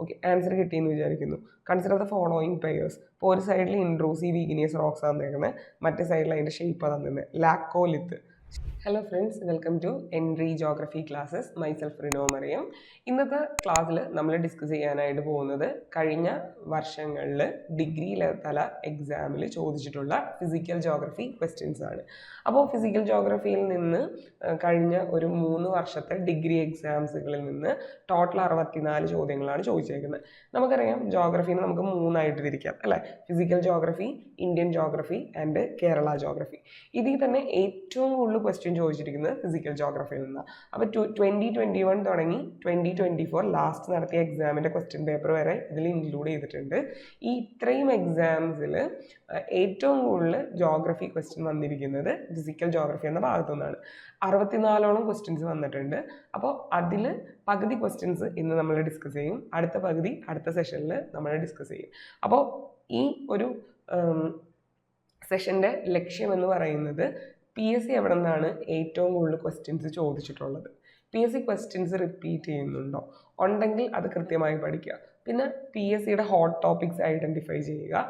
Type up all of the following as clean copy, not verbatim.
Okay, answer കിട്ടിയെന്ന് വിചാരിക്കുന്നു. Consider the following pairs. ഇപ്പോൾ ഒരു സൈഡിൽ ഇൻട്രൂസീവ് ഇഗ്നിയസ് റോക്സ് തന്നേക്കുന്നത്, മറ്റേ സൈഡിൽ അതിൻ്റെ ഷേപ്പ് തന്നിരുന്നത്. Laccolith. Hello friends, welcome to Entri geography classes. Myself Rino Mariyam. ഇന്നത്തെ ക്ലാസ്സിൽ നമ്മൾ ഡിസ്കസ് ചെയ്യാനായിട്ട് പോകുന്നത് കഴിഞ്ഞ വർഷങ്ങളിൽ ഡിഗ്രി തല എക്സാമിൽ ചോദിച്ചിട്ടുള്ള ഫിസിക്കൽ ജോഗ്രഫി ക്വസ്റ്റ്യൻസ് ആണ്. അപ്പോൾ ഫിസിക്കൽ ജോഗ്രഫിയിൽ നിന്ന് കഴിഞ്ഞ ഒരു 3 വർഷത്തെ ഡിഗ്രി എക്സാംസുകളിൽ നിന്ന് ടോട്ടൽ 64 ചോദ്യങ്ങളാണ് ചോദിച്ചേക്കുന്നത്. നമുക്കറിയാം ജോഗ്രഫീനെ നമുക്ക് 3ആയിട്ട് തിരിക്കാം അല്ലേ? Physical geography, Indian geography and Kerala geography. ഇതിൽ തന്നെ ഏറ്റവും കൂടുതൽ ക്വസ്റ്റ്യൻ ചോദിച്ചിരിക്കുന്നത് ഫിസിക്കൽ ജോഗ്രഫിയിൽ നിന്നാണ്. അപ്പോൾ 2021 തുടങ്ങി 2024 ലാസ്റ്റ് നടത്തിയ എക്സാമിൻ്റെ ക്വസ്റ്റ്യൻ പേപ്പർ വരെ ഇതിൽ ഇൻക്ലൂഡ് ചെയ്തിട്ടുണ്ട്. ഈ ഇത്രയും എക്സാംസിൽ ഏറ്റവും കൂടുതൽ ജോഗ്രഫി ക്വസ്റ്റ്യൻ വന്നിരിക്കുന്നത് ഫിസിക്കൽ ജോഗ്രഫി എന്ന ഭാഗത്തു നിന്നാണ്. 64ഓളം ക്വസ്റ്റ്യൻസ് വന്നിട്ടുണ്ട്. അപ്പോൾ അതിൽ പകുതി ക്വസ്റ്റ്യൻസ് ഇന്ന് നമ്മൾ ഡിസ്കസ് ചെയ്യും, അടുത്ത പകുതി അടുത്ത സെഷനിൽ നമ്മൾ ഡിസ്കസ് ചെയ്യും. അപ്പോൾ ഈ ഒരു സെഷൻ്റെ ലക്ഷ്യം എന്ന് പറയുന്നത് PSC എവിടെ നിന്നാണ് ഏറ്റവും കൂടുതൽ ക്വസ്റ്റ്യൻസ് ചോദിച്ചിട്ടുള്ളത്, PSC ക്വസ്റ്റ്യൻസ് റിപ്പീറ്റ് ചെയ്യുന്നുണ്ടോ, ഉണ്ടെങ്കിൽ അത് കൃത്യമായി പഠിക്കുക. പിന്നെ PSCയുടെ ഹോട്ട് ടോപ്പിക്സ് ഐഡൻറ്റിഫൈ ചെയ്യുക.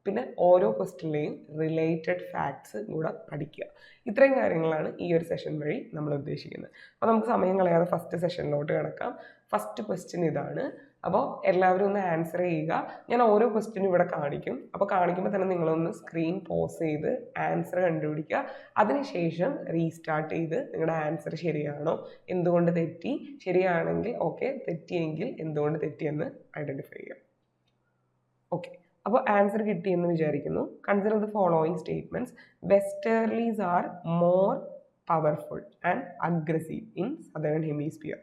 പിന്നെ ഓരോ ക്വസ്റ്റ്യനിലെയും റിലേറ്റഡ് ഫാക്ട്സ് കൂടെ പഠിക്കുക. ഇത്രയും കാര്യങ്ങളാണ് ഈ ഒരു സെഷൻ വഴി നമ്മൾ ഉദ്ദേശിക്കുന്നത്. അപ്പോൾ നമുക്ക് സമയം കളയാതെ ഫസ്റ്റ് സെഷനിലോട്ട് കിടക്കാം. ഫസ്റ്റ് ക്വസ്റ്റ്യൻ ഇതാണ്. അപ്പോൾ എല്ലാവരും ഒന്ന് ആൻസർ ചെയ്യുക. ഞാൻ ഓരോ ക്വസ്റ്റ്യനും ഇവിടെ കാണിക്കും. അപ്പോൾ കാണിക്കുമ്പോൾ തന്നെ നിങ്ങളൊന്ന് സ്ക്രീൻ പോസ് ചെയ്ത് ആൻസർ കണ്ടുപിടിക്കുക. അതിനുശേഷം റീസ്റ്റാർട്ട് ചെയ്ത് നിങ്ങളുടെ ആൻസർ ശരിയാണോ, എന്തുകൊണ്ട് തെറ്റി, ശരിയാണെങ്കിൽ ഓക്കെ, തെറ്റിയെങ്കിൽ എന്തുകൊണ്ട് തെറ്റിയെന്ന് ഐഡൻറ്റിഫൈ ചെയ്യുക. ഓക്കെ, അപ്പോൾ ആൻസർ കിട്ടിയെന്ന് വിചാരിക്കുന്നു. Consider the following statements. വെസ്റ്റേർലീസ് are more powerful and aggressive in southern hemisphere.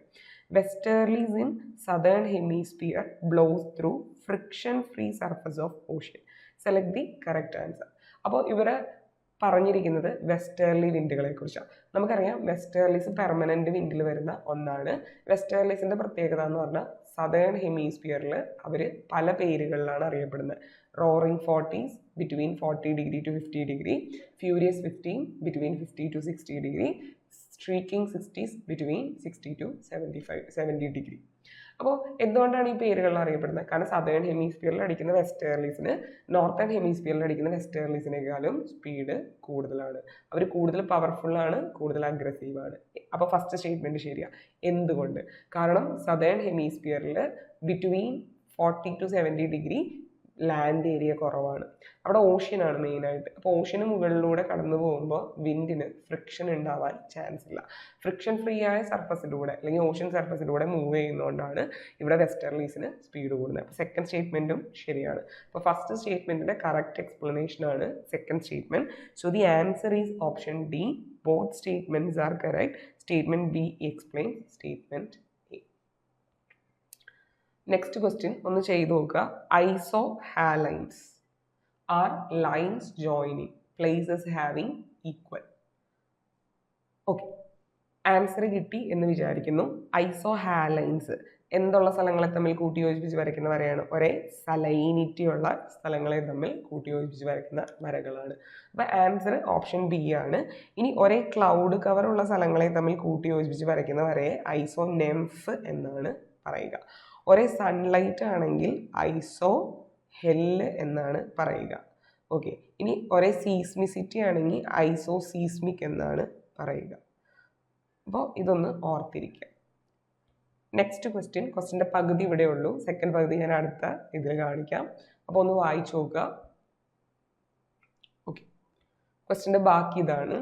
Westerlies in southern hemisphere blows through friction-free surface of ocean. Select the correct answer. അപ്പോൾ ഇവിടെ പറഞ്ഞിരിക്കുന്നത് വെസ്റ്റേർലി വിൻഡുകളെ കുറിച്ചാണ്. നമുക്കറിയാം വെസ്റ്റേർലീസ് പെർമനന്റ് വിൻഡിൽ വരുന്ന ഒന്നാണ്. വെസ്റ്റേർലീസിന്റെ പ്രത്യേകത എന്ന് പറഞ്ഞാൽ സദേൺ ഹെമിസ്ഫിയറിൽ അവർ പല പേരുകളിലാണ് അറിയപ്പെടുന്നത്. Roaring 40s between 40 degree to 50 degree, Furious 15 between 50 to 60 degree, Streaking 60s between 60 to 70 degree. അപ്പോൾ എന്തുകൊണ്ടാണ് ഈ പേരുകൾ അറിയപ്പെടുന്നത്? കാരണം സദേൺ ഹെമിസ്ഫിയറിൽ അടിക്കുന്ന വെസ്റ്റേർലീസിന് നോർത്തേൺ ഹെമിസ്ഫിയറിൽ അടിക്കുന്ന വെസ്റ്റേർലീസിനേക്കാളും സ്പീഡ് കൂടുതലാണ്. അവർ കൂടുതൽ പവർഫുള്ളാണ്, കൂടുതൽ അഗ്രസീവാണ്. അപ്പോൾ ഫസ്റ്റ് സ്റ്റേറ്റ്മെൻറ്റ് ശരിയാണ്. എന്തുകൊണ്ട്? കാരണം സദേൺ ഹെമിസ്ഫിയറിൽ between 40 to 70 degree land area കുറവാണ്. അവിടെ ഓഷ്യനാണ് മെയിനായിട്ട്. അപ്പോൾ ഓഷ്യന് മുകളിലൂടെ കടന്നു പോകുമ്പോൾ വിൻഡിന് ഫ്രിക്ഷൻ ഉണ്ടാവാൻ ചാൻസ് ഇല്ല. ഫ്രിക്ഷൻ ഫ്രീ ആയ സർഫസിലൂടെ അല്ലെങ്കിൽ ഓഷ്യൻ സർഫസിലൂടെ മൂവ് ചെയ്യുന്നതുകൊണ്ടാണ് ഇവിടെ വെസ്റ്റേർലീസിന് സ്പീഡ് കൂടുന്നത്. അപ്പോൾ സെക്കൻഡ് സ്റ്റേറ്റ്മെൻറ്റും ശരിയാണ്. അപ്പോൾ ഫസ്റ്റ് സ്റ്റേറ്റ്മെൻറ്റിൻ്റെ കറക്റ്റ് എക്സ്പ്ലനേഷൻ ആണ് second statement. So the answer is option D. Both statements are correct. Statement B explain statement. Next question ഒന്ന് ചെയ്ത് നോക്കുക. Isohalines are lines joining places having equal. Okay, answer കിട്ടി എന്ന് വിചാരിക്കുന്നു. ഐസോ ഹാലൈൻസ് എന്തുള്ള സ്ഥലങ്ങളെ തമ്മിൽ കൂട്ടി യോജിപ്പിച്ച് വരയ്ക്കുന്ന വരയാണ്? ഒരേ സലൈനിറ്റി ഉള്ള സ്ഥലങ്ങളെ തമ്മിൽ കൂട്ടി യോജിപ്പിച്ച് വരയ്ക്കുന്ന വരകളാണ്. അപ്പോൾ ആൻസർ ഓപ്ഷൻ ബി ആണ്. ഇനി ഒരേ ക്ലൗഡ് കവറുള്ള സ്ഥലങ്ങളെ തമ്മിൽ കൂട്ടി യോജിപ്പിച്ച് വരയ്ക്കുന്ന വരയെ ഐസോ നെംഫ് എന്നാണ് പറയുക. ഒരേ സൺലൈറ്റ് ആണെങ്കിൽ ഐസോ ഹെല്ല് എന്നാണ് പറയുക. ഓക്കെ, ഇനി ഒരേ സീസ്മിസിറ്റി ആണെങ്കിൽ ഐസോ സീസ്മിക് എന്നാണ് പറയുക. അപ്പോൾ ഇതൊന്ന് ഓർത്തിരിക്കുക. നെക്സ്റ്റ് ക്വസ്റ്റ്യൻ്റെ പകുതി ഇവിടെ ഉള്ളൂ. സെക്കൻഡ് പകുതി ഞാൻ അടുത്ത ഇതിൽ കാണിക്കാം. അപ്പോൾ ഒന്ന് വായിച്ചു നോക്കുക. ഓക്കെ, ക്വസ്റ്റ്യൻ്റെ ബാക്കി ഇതാണ്.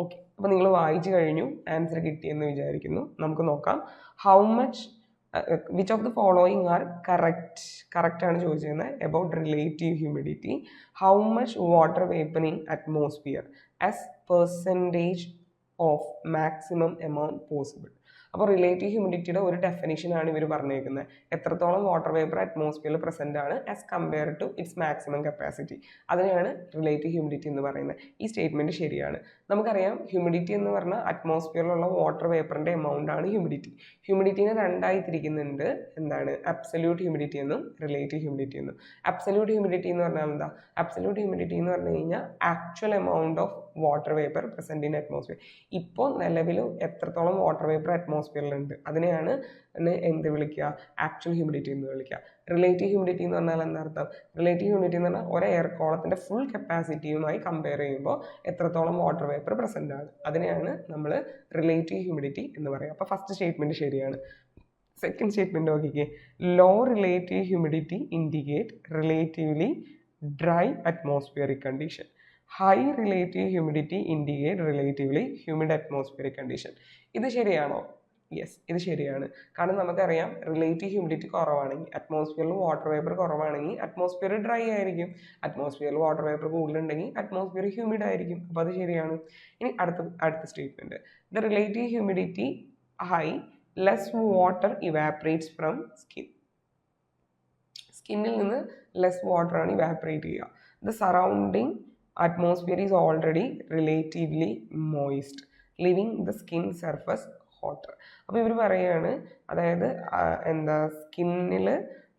ഓക്കെ, അപ്പോൾ നിങ്ങൾ വായിച്ചു കഴിഞ്ഞു, ആൻസർ കിട്ടിയെന്ന് വിചാരിക്കുന്നു. നമുക്ക് നോക്കാം. How much which of the following are correct ആണ് ചോദിച്ചിരുന്നത്. About relative humidity. How much water vapour in atmosphere as percentage of maximum amount possible. അപ്പോൾ റിലേറ്റീവ് ഹ്യൂമിഡിറ്റിയുടെ ഒരു ഡെഫിനിഷനാണ് ഇവർ പറഞ്ഞേക്കുന്നത്. എത്രത്തോളം വാട്ടർ വേപ്പർ അറ്റ്മോസ്ഫിയറിൽ പ്രസൻ്റ് ആണ് as compare to its maximum capacity. അതിനെയാണ് റിലേറ്റീവ് ഹ്യൂമിഡിറ്റി എന്ന് പറയുന്നത്. ഈ സ്റ്റേറ്റ്മെൻറ്റ് ശരിയാണ്. നമുക്കറിയാം ഹ്യൂമിഡിറ്റി എന്ന് പറഞ്ഞാൽ അറ്റ്മോസ്ഫിയറിലുള്ള വാട്ടർ വേപ്പറിൻ്റെ എമൗണ്ട് ആണ് ഹ്യൂമിഡിറ്റി. ഹ്യൂമിഡിറ്റിനെ രണ്ടായി തിരിക്കുന്നുണ്ട്. എന്താണ്? അബ്സല്യൂട്ട് ഹ്യൂമിഡിറ്റി എന്നും റിലേറ്റീവ് ഹ്യൂമിഡിറ്റി എന്നും. അബ്സല്യൂട്ട് ഹ്യൂമിഡിറ്റി എന്ന് പറഞ്ഞാൽ എന്താ? അബ്സല്യൂട്ട് ഹ്യൂമിഡിറ്റി എന്ന് പറഞ്ഞു കഴിഞ്ഞാൽ actual amount of water vapour present in atmosphere. ഇപ്പോൾ നിലവിൽ എത്രത്തോളം വാട്ടർ വേപ്പർ അറ്റ്മോസ്ഫിയറിലുണ്ട്. അതിനെയാണ് എന്ത് വിളിക്കുക? ആക്ച്വൽ ഹ്യൂമിഡിറ്റി എന്ന് വിളിക്കുക. റിലേറ്റീവ് ഹ്യൂമിഡിറ്റി എന്ന് പറഞ്ഞാൽ എന്താ അർത്ഥം? റിലേറ്റീവ് ഹ്യൂമിഡിറ്റി എന്ന് പറഞ്ഞാൽ ഒരു എയർ കോളത്തിൻ്റെ ഫുൾ കപ്പാസിറ്റിയുമായി കമ്പയർ ചെയ്യുമ്പോൾ എത്രത്തോളം വാട്ടർ വേപ്പർ പ്രസൻ്റ് ആണ്, അതിനെയാണ് നമ്മൾ റിലേറ്റീവ് ഹ്യൂമിഡിറ്റി എന്ന് പറയുക. അപ്പോൾ ഫസ്റ്റ് സ്റ്റേറ്റ്മെൻറ്റ് ശരിയാണ്. സെക്കൻഡ് സ്റ്റേറ്റ്മെൻറ്റ് നോക്കിക്കേ. Low relative humidity indicate relatively dry atmospheric condition. High relative humidity indicate relatively humid atmospheric condition. ഇത് ശരിയാണോ? യെസ്, ഇത് ശരിയാണ്. കാരണം നമുക്കറിയാം റിലേറ്റീവ് ഹ്യൂമിഡിറ്റി കുറവാണെങ്കിൽ, അറ്റ്മോസ്ഫിയറിൽ വാട്ടർ വേപ്പർ കുറവാണെങ്കിൽ അറ്റ്മോസ്ഫിയർ ഡ്രൈ ആയിരിക്കും. അറ്റ്മോസ്ഫിയറിൽ വാട്ടർ വേപ്പർ കൂടുതലുണ്ടെങ്കിൽ അറ്റ്മോസ്ഫിയർ ഹ്യൂമിഡ് ആയിരിക്കും. അപ്പോൾ അത് ശരിയാണ്. ഇനി അടുത്ത statement. The relative humidity high, less water evaporates from skin. സ്കിന്നിൽ നിന്ന് ലെസ് വാട്ടറാണ് ഇവാപ്പറേറ്റ് ചെയ്യുക. The surrounding atmosphere is already relatively moist, leaving the skin surface hotter. അപ്പോൾ ഇവർ പറയുകയാണ്, അതായത് സ്കിന്നിൽ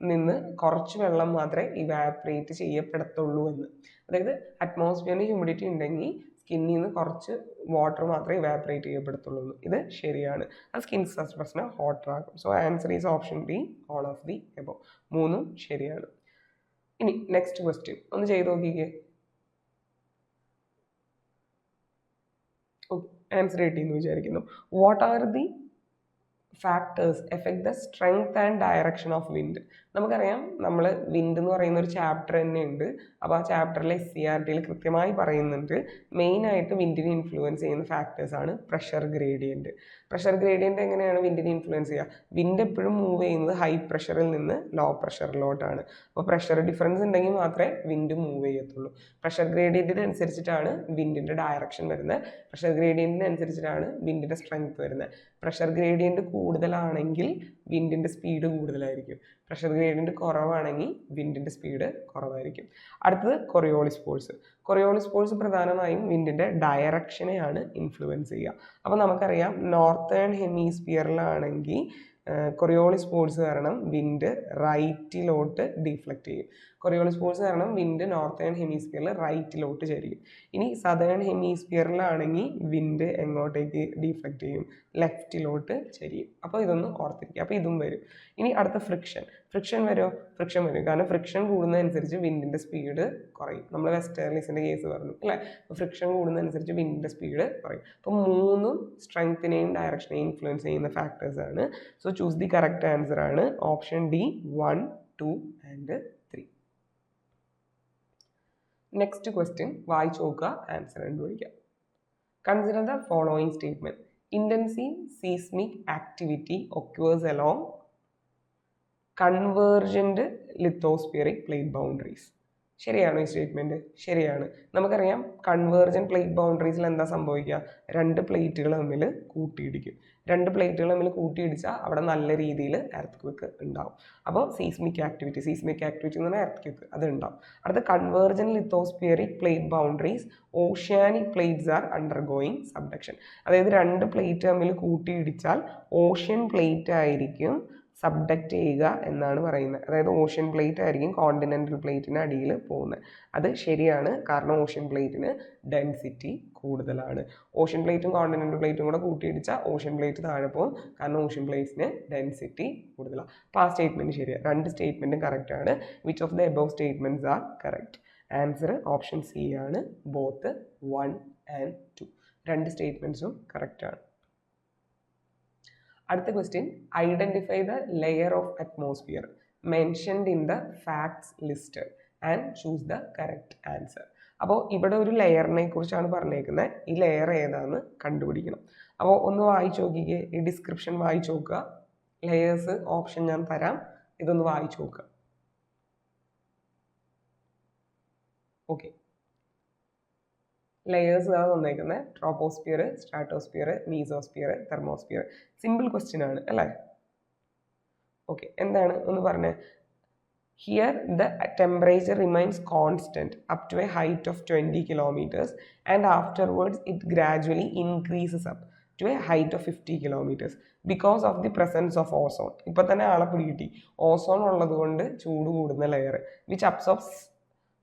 നിന്ന് കുറച്ച് വെള്ളം മാത്രമേ ഇവാപ്പറേറ്റ് ചെയ്യപ്പെടത്തുള്ളൂ എന്ന്. അതായത് അറ്റ്മോസ്ഫിയറിന് ഹ്യൂമിഡിറ്റി ഉണ്ടെങ്കിൽ സ്കിന്നിൽ നിന്ന് കുറച്ച് വാട്ടർ മാത്രമേ ഇവാപ്പറേറ്റ് ചെയ്യപ്പെടത്തുള്ളൂ എന്ന്. ഇത് ശരിയാണ്. അത് സ്കിൻ സർഫസിനെ ഹോട്ടർ ആക്കും. So answer is option B, all of the above. മൂന്നും ശരിയാണ്. ഇനി നെക്സ്റ്റ് ക്വസ്റ്റ്യൻ ഒന്ന് ചെയ്ത് നോക്കിക്കേ. ആൻസർ കിട്ടിയെന്ന് വിചാരിക്കുന്നു. What are the factors effect the strength and direction of wind? നമുക്കറിയാം, നമ്മൾ വിൻഡ് എന്ന് പറയുന്ന ഒരു ചാപ്റ്റർ തന്നെ ഉണ്ട്. അപ്പോൾ ആ ചാപ്റ്ററിലെ SCERT കൃത്യമായി പറയുന്നുണ്ട് മെയിനായിട്ട് വിൻഡിനെ ഇൻഫ്ലുവൻസ് ചെയ്യുന്ന ഫാക്ടേഴ്സാണ് പ്രഷർ ഗ്രേഡിയൻറ്റ്. പ്രഷർ ഗ്രേഡിയൻറ്റ് എങ്ങനെയാണ് വിൻഡിനെ ഇൻഫ്ലുവൻസ് ചെയ്യുക? വിൻഡ് എപ്പോഴും മൂവ് ചെയ്യുന്നത് ഹൈ പ്രഷറിൽ നിന്ന് ലോ പ്രഷറിലോട്ടാണ്. അപ്പോൾ പ്രഷർ ഡിഫറൻസ് ഉണ്ടെങ്കിൽ മാത്രമേ വിൻഡ് മൂവ് ചെയ്യത്തുള്ളൂ. പ്രഷർ ഗ്രേഡിയൻറ്റിന് അനുസരിച്ചിട്ടാണ് വിൻഡിൻ്റെ ഡയറക്ഷൻ വരുന്നത്. പ്രഷർ ഗ്രേഡിയൻറ്റിന് അനുസരിച്ചിട്ടാണ് വിൻഡിൻ്റെ സ്ട്രെങ്ത് വരുന്നത്. പ്രഷർ ഗ്രേഡിയൻറ്റ് കൂടുതലാണെങ്കിൽ വിൻഡിൻ്റെ സ്പീഡ് കൂടുതലായിരിക്കും. പ്രഷർ ഗ്രേഡിയൻറ്റ് കുറവാണെങ്കിൽ വിൻഡിൻ്റെ സ്പീഡ് കുറവായിരിക്കും. അടുത്തത് കൊറിയോളിസ് ഫോഴ്സ്. കൊറിയോളിസ് ഫോഴ്സ് പ്രധാനമായും വിൻഡിൻ്റെ ഡയറക്ഷനെയാണ് ഇൻഫ്ലുവൻസ് ചെയ്യുക. അപ്പോൾ നമുക്കറിയാം, നോർത്തേൺ ഹെമിസ്ഫിയറിലാണെങ്കിൽ കൊറിയോളിസ് ഫോഴ്സ് കാരണം വിൻഡ് റൈറ്റിലോട്ട് ഡിഫ്ലക്റ്റ് ചെയ്യും. കൊറിയോളിസ് ഫോഴ്സ് കാരണം വിൻഡ് നോർത്തേൺ ഹെമിസ്ഫിയറിൽ റൈറ്റിലോട്ട് ചരിയും. ഇനി സദേൺ ഹെമിസ്ഫിയറിലാണെങ്കിൽ വിൻഡ് എങ്ങോട്ടേക്ക് ഡിഫ്ലക്റ്റ് ചെയ്യും? ലെഫ്റ്റിലോട്ട് ചരിയും. അപ്പോൾ ഇതൊന്ന് ഓർത്തിരിക്കുക. അപ്പോൾ ഇതും വരും. ഇനി അടുത്ത ഫ്രിക്ഷൻ. ഫ്രിക്ഷൻ വരുമോ? ഫ്രിക്ഷൻ വരും. കാരണം ഫ്രിക്ഷൻ കൂടുന്നതനുസരിച്ച് വിൻഡിൻ്റെ സ്പീഡ് കുറയും. നമ്മൾ വെസ്റ്റേർലിസിൻ്റെ കേസ് പറഞ്ഞു അല്ലേ? അപ്പോൾ ഫ്രിക്ഷൻ കൂടുന്നതനുസരിച്ച് വിൻഡിൻ്റെ സ്പീഡ് കുറയും. അപ്പോൾ മൂന്നും സ്ട്രെങ്ത്തിനെയും ഡയറക്ഷനെയും ഇൻഫ്ലുവൻസ് ചെയ്യുന്ന ഫാക്ടേഴ്സാണ്. So choose the correct answer ആണ് option D 1, 2 and 3. Next question വായിച്ചു നോക്കുക, ആൻസർ കണ്ടുപിടിക്കാം. Consider the following statement. Intensive seismic activity occurs along convergent lithospheric plate boundaries. ശരിയാണോ ഈ സ്റ്റേറ്റ്മെൻറ്റ്? ശരിയാണ്. നമുക്കറിയാം, കൺവേർജൻറ്റ് പ്ലേറ്റ് ബൗണ്ടറീസിൽ എന്താ സംഭവിക്കുക? രണ്ട് പ്ലേറ്റുകൾ തമ്മിൽ കൂട്ടിയിടിക്കും. രണ്ട് പ്ലേറ്റുകൾ തമ്മിൽ കൂട്ടിയിടിച്ചാൽ അവിടെ നല്ല രീതിയിൽ എർത്ത് ഉണ്ടാവും. അപ്പോൾ സീസ്മിക് ആക്ടിവിറ്റി എന്ന് പറഞ്ഞാൽ എർത്ത് അത് ഉണ്ടാവും. അടുത്ത convergent lithospheric plate boundaries oceanic plates are undergoing subduction. അതായത് രണ്ട് പ്ലേറ്റ് തമ്മിൽ കൂട്ടിയിടിച്ചാൽ ഓഷ്യൻ പ്ലേറ്റ് ആയിരിക്കും സബ്ഡക്റ്റ് ചെയ്യുക എന്നാണ് പറയുന്നത്. അതായത് ഓഷ്യൻ പ്ലേറ്റ് ആയിരിക്കും കോണ്ടിനെൻ്റൽ പ്ലേറ്റിന് അടിയിൽ പോകുന്നത്. അത് ശരിയാണ്. കാരണം ഓഷ്യൻ പ്ലേറ്റിന് ഡെൻസിറ്റി കൂടുതലാണ്. ഓഷ്യൻ പ്ലേറ്റും കോണ്ടിനെൻ്റൽ പ്ലേറ്റും കൂടെ കൂട്ടിയിടിച്ചാൽ ഓഷ്യൻ പ്ലേറ്റ് താഴെ പോകും. കാരണം ഓഷ്യൻ പ്ലേറ്റ്സിന് ഡെൻസിറ്റി കൂടുതലാണ്. അപ്പോൾ ആ സ്റ്റേറ്റ്മെൻറ്റ് ശരിയാണ്. രണ്ട് സ്റ്റേറ്റ്മെൻറ്റും കറക്റ്റാണ്. Which of the above statements are correct? Answer option C ആണ്. ബോത്ത് 1 and 2 രണ്ട് സ്റ്റേറ്റ്മെൻറ്റ്സും കറക്റ്റാണ്. അടുത്ത question. Identify the layer of atmosphere mentioned in the facts listed and choose the correct answer. അപ്പോൾ ഇവിടെ ഒരു ലെയറിനെ കുറിച്ചാണ് പറഞ്ഞേക്കുന്നത്. ഈ ലെയർ ഏതാണെന്ന് കണ്ടുപിടിക്കണം. അപ്പോൾ ഒന്ന് വായിച്ചു നോക്കിക്കേ, ഈ ഡിസ്ക്രിപ്ഷൻ വായിച്ചു നോക്കുക. ലെയേഴ്സ് ഓപ്ഷൻ ഞാൻ തരാം, ഇതൊന്ന് വായിച്ചു നോക്കുക. ഓക്കെ, ലെയേഴ്സ് ആണ് തന്നേക്കുന്നത്. Troposphere, stratosphere, mesosphere, thermosphere. Simple question ആണ് അല്ലേ? ഓക്കെ, എന്താണ് ഒന്ന് പറഞ്ഞേ. Here the temperature remains constant up to a height of 20 kilometers and afterwards it gradually increases up to a height of 50 kilometers because of the presence of ozone. ഇപ്പോൾ തന്നെ ആളെ പിടികിട്ടി. Ozone ഉള്ളത് കൊണ്ട് ചൂട് കൂടുന്ന layer which absorbs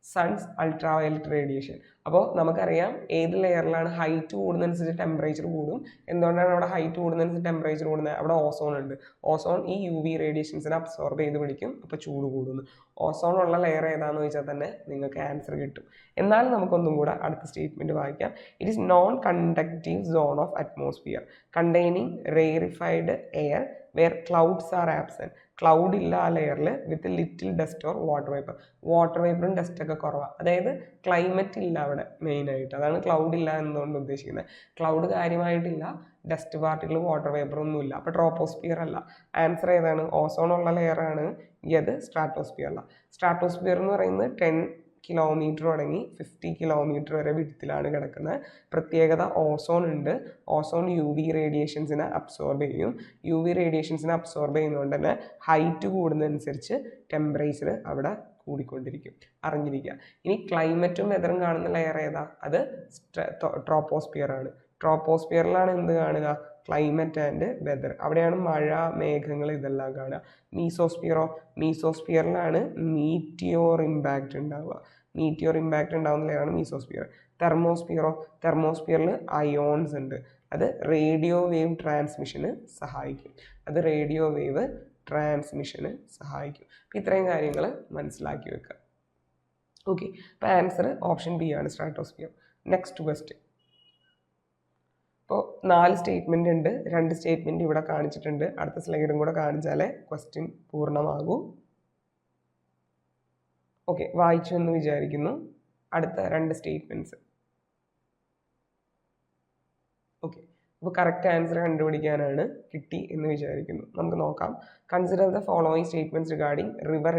sons ultraviolet radiation. അപ്പോൾ നമുക്കറിയാം ഏത് ലെയറിലാണ് ഹൈറ്റ് കൂടുന്നതനുസരിച്ച് ടെമ്പറേച്ചർ കൂടും. എന്തുകൊണ്ടാണ് അവിടെ ഹൈറ്റ് കൂടുന്നതനുസരിച്ച് ടെമ്പറേച്ചർ കൂടുന്നത്? അവിടെ ഓസോൺ ഉണ്ട്. ഓസോൺ ഈ UV റേഡിയേഷൻസിനെ അബ്സോർബ് ചെയ്ത് പിടിക്കും, അപ്പോൾ ചൂട് കൂടുന്നു. ഓസോൺ ഉള്ള ലെയർ ഏതാണെന്ന് ചോദിച്ചാൽ തന്നെ നിങ്ങൾക്ക് ആൻസർ കിട്ടും. എന്നാൽ നമുക്കൊന്നും കൂടെ അടുത്ത സ്റ്റേറ്റ്മെന്റ് വായിക്കാം. It is non conductive zone of atmosphere containing rarefied air where clouds are absent. Cloud ഇല്ല ആ ലെയറിൽ with little dust or water vapour. Water വേപ്പറും ഡസ്റ്റൊക്കെ കുറവാണ്. അതായത് ക്ലൈമറ്റ് ഇല്ല അവിടെ മെയിനായിട്ട്. അതാണ് ക്ലൗഡ് ഇല്ല എന്നതുകൊണ്ട് ഉദ്ദേശിക്കുന്നത്. ക്ലൗഡ് കാര്യമായിട്ടില്ല, ഡസ്റ്റ് പാർട്ടിക്കിൾ വാട്ടർ വേപ്പർ ഒന്നുമില്ല. അപ്പോൾ ട്രോപ്പോസ്ഫിയർ അല്ല. ആൻസർ ഏതാണ്? ഓസോൺ ഉള്ള ലെയറാണ്. ഇത് സ്ട്രാറ്റോസ്ഫിയർ അല്ല. സ്ട്രാറ്റോസ്ഫിയർ എന്ന് പറയുന്നത് 10 കിലോമീറ്റർ തുടങ്ങി 50 കിലോമീറ്റർ വരെ വിഡ്ത്തിലാണ് കിടക്കുന്നത്. പ്രത്യേകത ഓസോൺ ഉണ്ട്. ഓസോൺ UV റേഡിയേഷൻസിനെ അബ്സോർബ് ചെയ്യും. UV റേഡിയേഷൻസിനെ അബ്സോർബ് ചെയ്യുന്നതുകൊണ്ട് തന്നെ ഹൈറ്റ് കൂടുന്നതനുസരിച്ച് ടെമ്പറേച്ചർ അവിടെ കൂടിക്കൊണ്ടിരിക്കും. അറിഞ്ഞിരിക്കുക. ഇനി ക്ലൈമറ്റും വെതറും കാണുന്ന ലെയർ ഏതാ? അത് ട്രോപ്പോസ്ഫിയർ ആണ്. ട്രോപ്പോസ്ഫിയറിലാണ് എന്ത് കാണുക? Climate and weather. അവിടെയാണ് മഴ, മേഘങ്ങൾ ഇതെല്ലാം കാണുക. മീസോസ്ഫിയറിലാണ് മീറ്റിയോർ ഇമ്പാക്റ്റ് ഉണ്ടാവുക. മീറ്റിയോർ ഇമ്പാക്റ്റ് ഉണ്ടാവുന്ന ലെയറാണ് മീസോസ്ഫിയർ. തെർമോസ്ഫിയറിൽ അയോൺസ് ഉണ്ട്. അത് റേഡിയോ വേവ് ട്രാൻസ്മിഷന് സഹായിക്കും. അപ്പോൾ ഇത്രയും കാര്യങ്ങൾ മനസ്സിലാക്കി വെക്കുക. ഓക്കെ, അപ്പോൾ ആൻസർ ഓപ്ഷൻ ബി ആണ്, സ്ട്രാറ്റോസ്ഫിയർ. Next question. അപ്പോൾ 4 സ്റ്റേറ്റ്മെൻ്റ് ഉണ്ട്. 2 സ്റ്റേറ്റ്മെൻറ്റ് ഇവിടെ കാണിച്ചിട്ടുണ്ട്. അടുത്ത സ്ലൈഡും കൂടെ കാണിച്ചാലേ ക്വസ്റ്റ്യൻ പൂർണ്ണമാകൂ. ഓക്കെ, വായിച്ചു എന്ന് വിചാരിക്കുന്നു. അടുത്ത 2 സ്റ്റേറ്റ്മെൻറ്റ്സ്. ഓക്കെ, അപ്പോൾ കറക്റ്റ് ആൻസർ കണ്ടുപിടിക്കാനാണ് കിട്ടി എന്ന് വിചാരിക്കുന്നു. നമുക്ക് നോക്കാം. Consider the following statements regarding river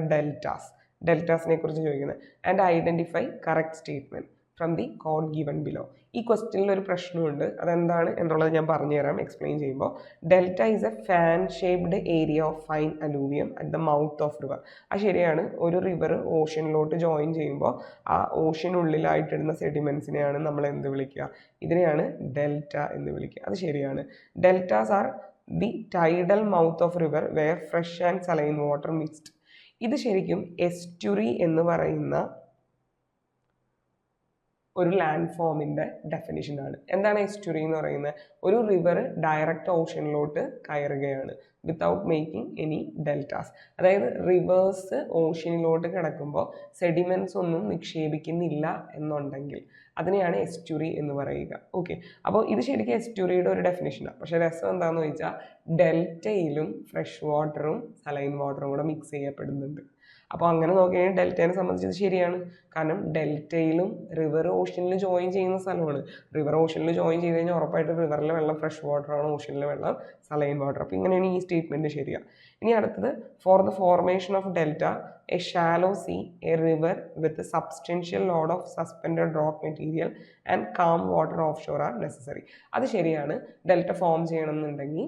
ഡെൽറ്റാസിനെ കുറിച്ച് ചോദിക്കുന്നത്. And identify correct statement from the code given below. ഈ ക്വസ്റ്റ്യനിൽ ഒരു പ്രശ്നമുണ്ട്. അതെന്താണ് എന്നുള്ളത് ഞാൻ പറഞ്ഞുതരാം എക്സ്പ്ലെയിൻ ചെയ്യുമ്പോൾ. Delta is A fan shaped area of fine alluvium at the mouth of river. അത് ശരിയാണ്. ഒരു റിവർ ഓഷ്യനിലോട്ട് ജോയിൻ ചെയ്യുമ്പോൾ ആ ഓഷ്യനുള്ളിലായിട്ടിടുന്ന സെഡിമെൻസിനെയാണ് നമ്മൾ എന്ത് വിളിക്കുക? ഇതിനെയാണ് ഡെൽറ്റ എന്ന് വിളിക്കുക. അത് ശരിയാണ്. Deltas are the tidal mouth of river where fresh and saline water mixed. ഇത് ശരിക്കും എസ്റ്റുറി എന്ന് പറയുന്ന ഒരു ലാൻഡ് ഫോമിൻ്റെ ഡെഫിനിഷനാണ്. എന്താണ് എസ്റ്റുറി എന്ന് പറയുന്നത്? ഒരു റിവർ ഡയറക്റ്റ് ഓഷ്യനിലോട്ട് കയറുകയാണ് വിത്തൗട്ട് മേക്കിംഗ് എനി ഡെൽറ്റാസ്. അതായത് റിവേഴ്സ് ഓഷ്യനിലോട്ട് കിടക്കുമ്പോൾ സെഡിമെൻറ്റ്സ് ഒന്നും നിക്ഷേപിക്കുന്നില്ല എന്നുണ്ടെങ്കിൽ അതിനെയാണ് എസ്റ്റുറി എന്ന് പറയുക. ഓക്കെ, അപ്പോൾ ഇത് ശരിക്കും എസ്റ്റുറിയുടെ ഒരു ഡെഫിനിഷനാണ്. പക്ഷേ രസം എന്താണെന്ന് ചോദിച്ചാൽ ഡെൽറ്റയിലും ഫ്രഷ് വാട്ടറും സലൈൻ വാട്ടറും കൂടെ മിക്സ് ചെയ്യപ്പെടുന്നുണ്ട്. അപ്പോൾ അങ്ങനെ നോക്കിക്കഴിഞ്ഞാൽ ഡെൽറ്റയെ സംബന്ധിച്ചത് ശരിയാണ്. കാരണം ഡെൽറ്റയിലും റിവർ ഓഷ്യനിൽ ജോയിൻ ചെയ്യുന്ന സ്ഥലമാണ്. റിവർ ഓഷ്യനിൽ ജോയിൻ ചെയ്ത് കഴിഞ്ഞാൽ ഉറപ്പായിട്ട് റിവറിലെ വെള്ളം ഫ്രഷ് വാട്ടറാണ്, ഓഷ്യനിലെ വെള്ളം സലൈൻ വാട്ടർ. അപ്പോൾ ഇങ്ങനെയാണ് ഈ സ്റ്റേറ്റ്മെൻറ്റ് ശരിയാണ്. ഇനി അടുത്തത്, for the formation of delta a shallow sea a river with substantial load of suspended rock material and calm water offshore are necessary. അത് ശരിയാണ്. ഡെൽറ്റ ഫോം ചെയ്യണമെന്നുണ്ടെങ്കിൽ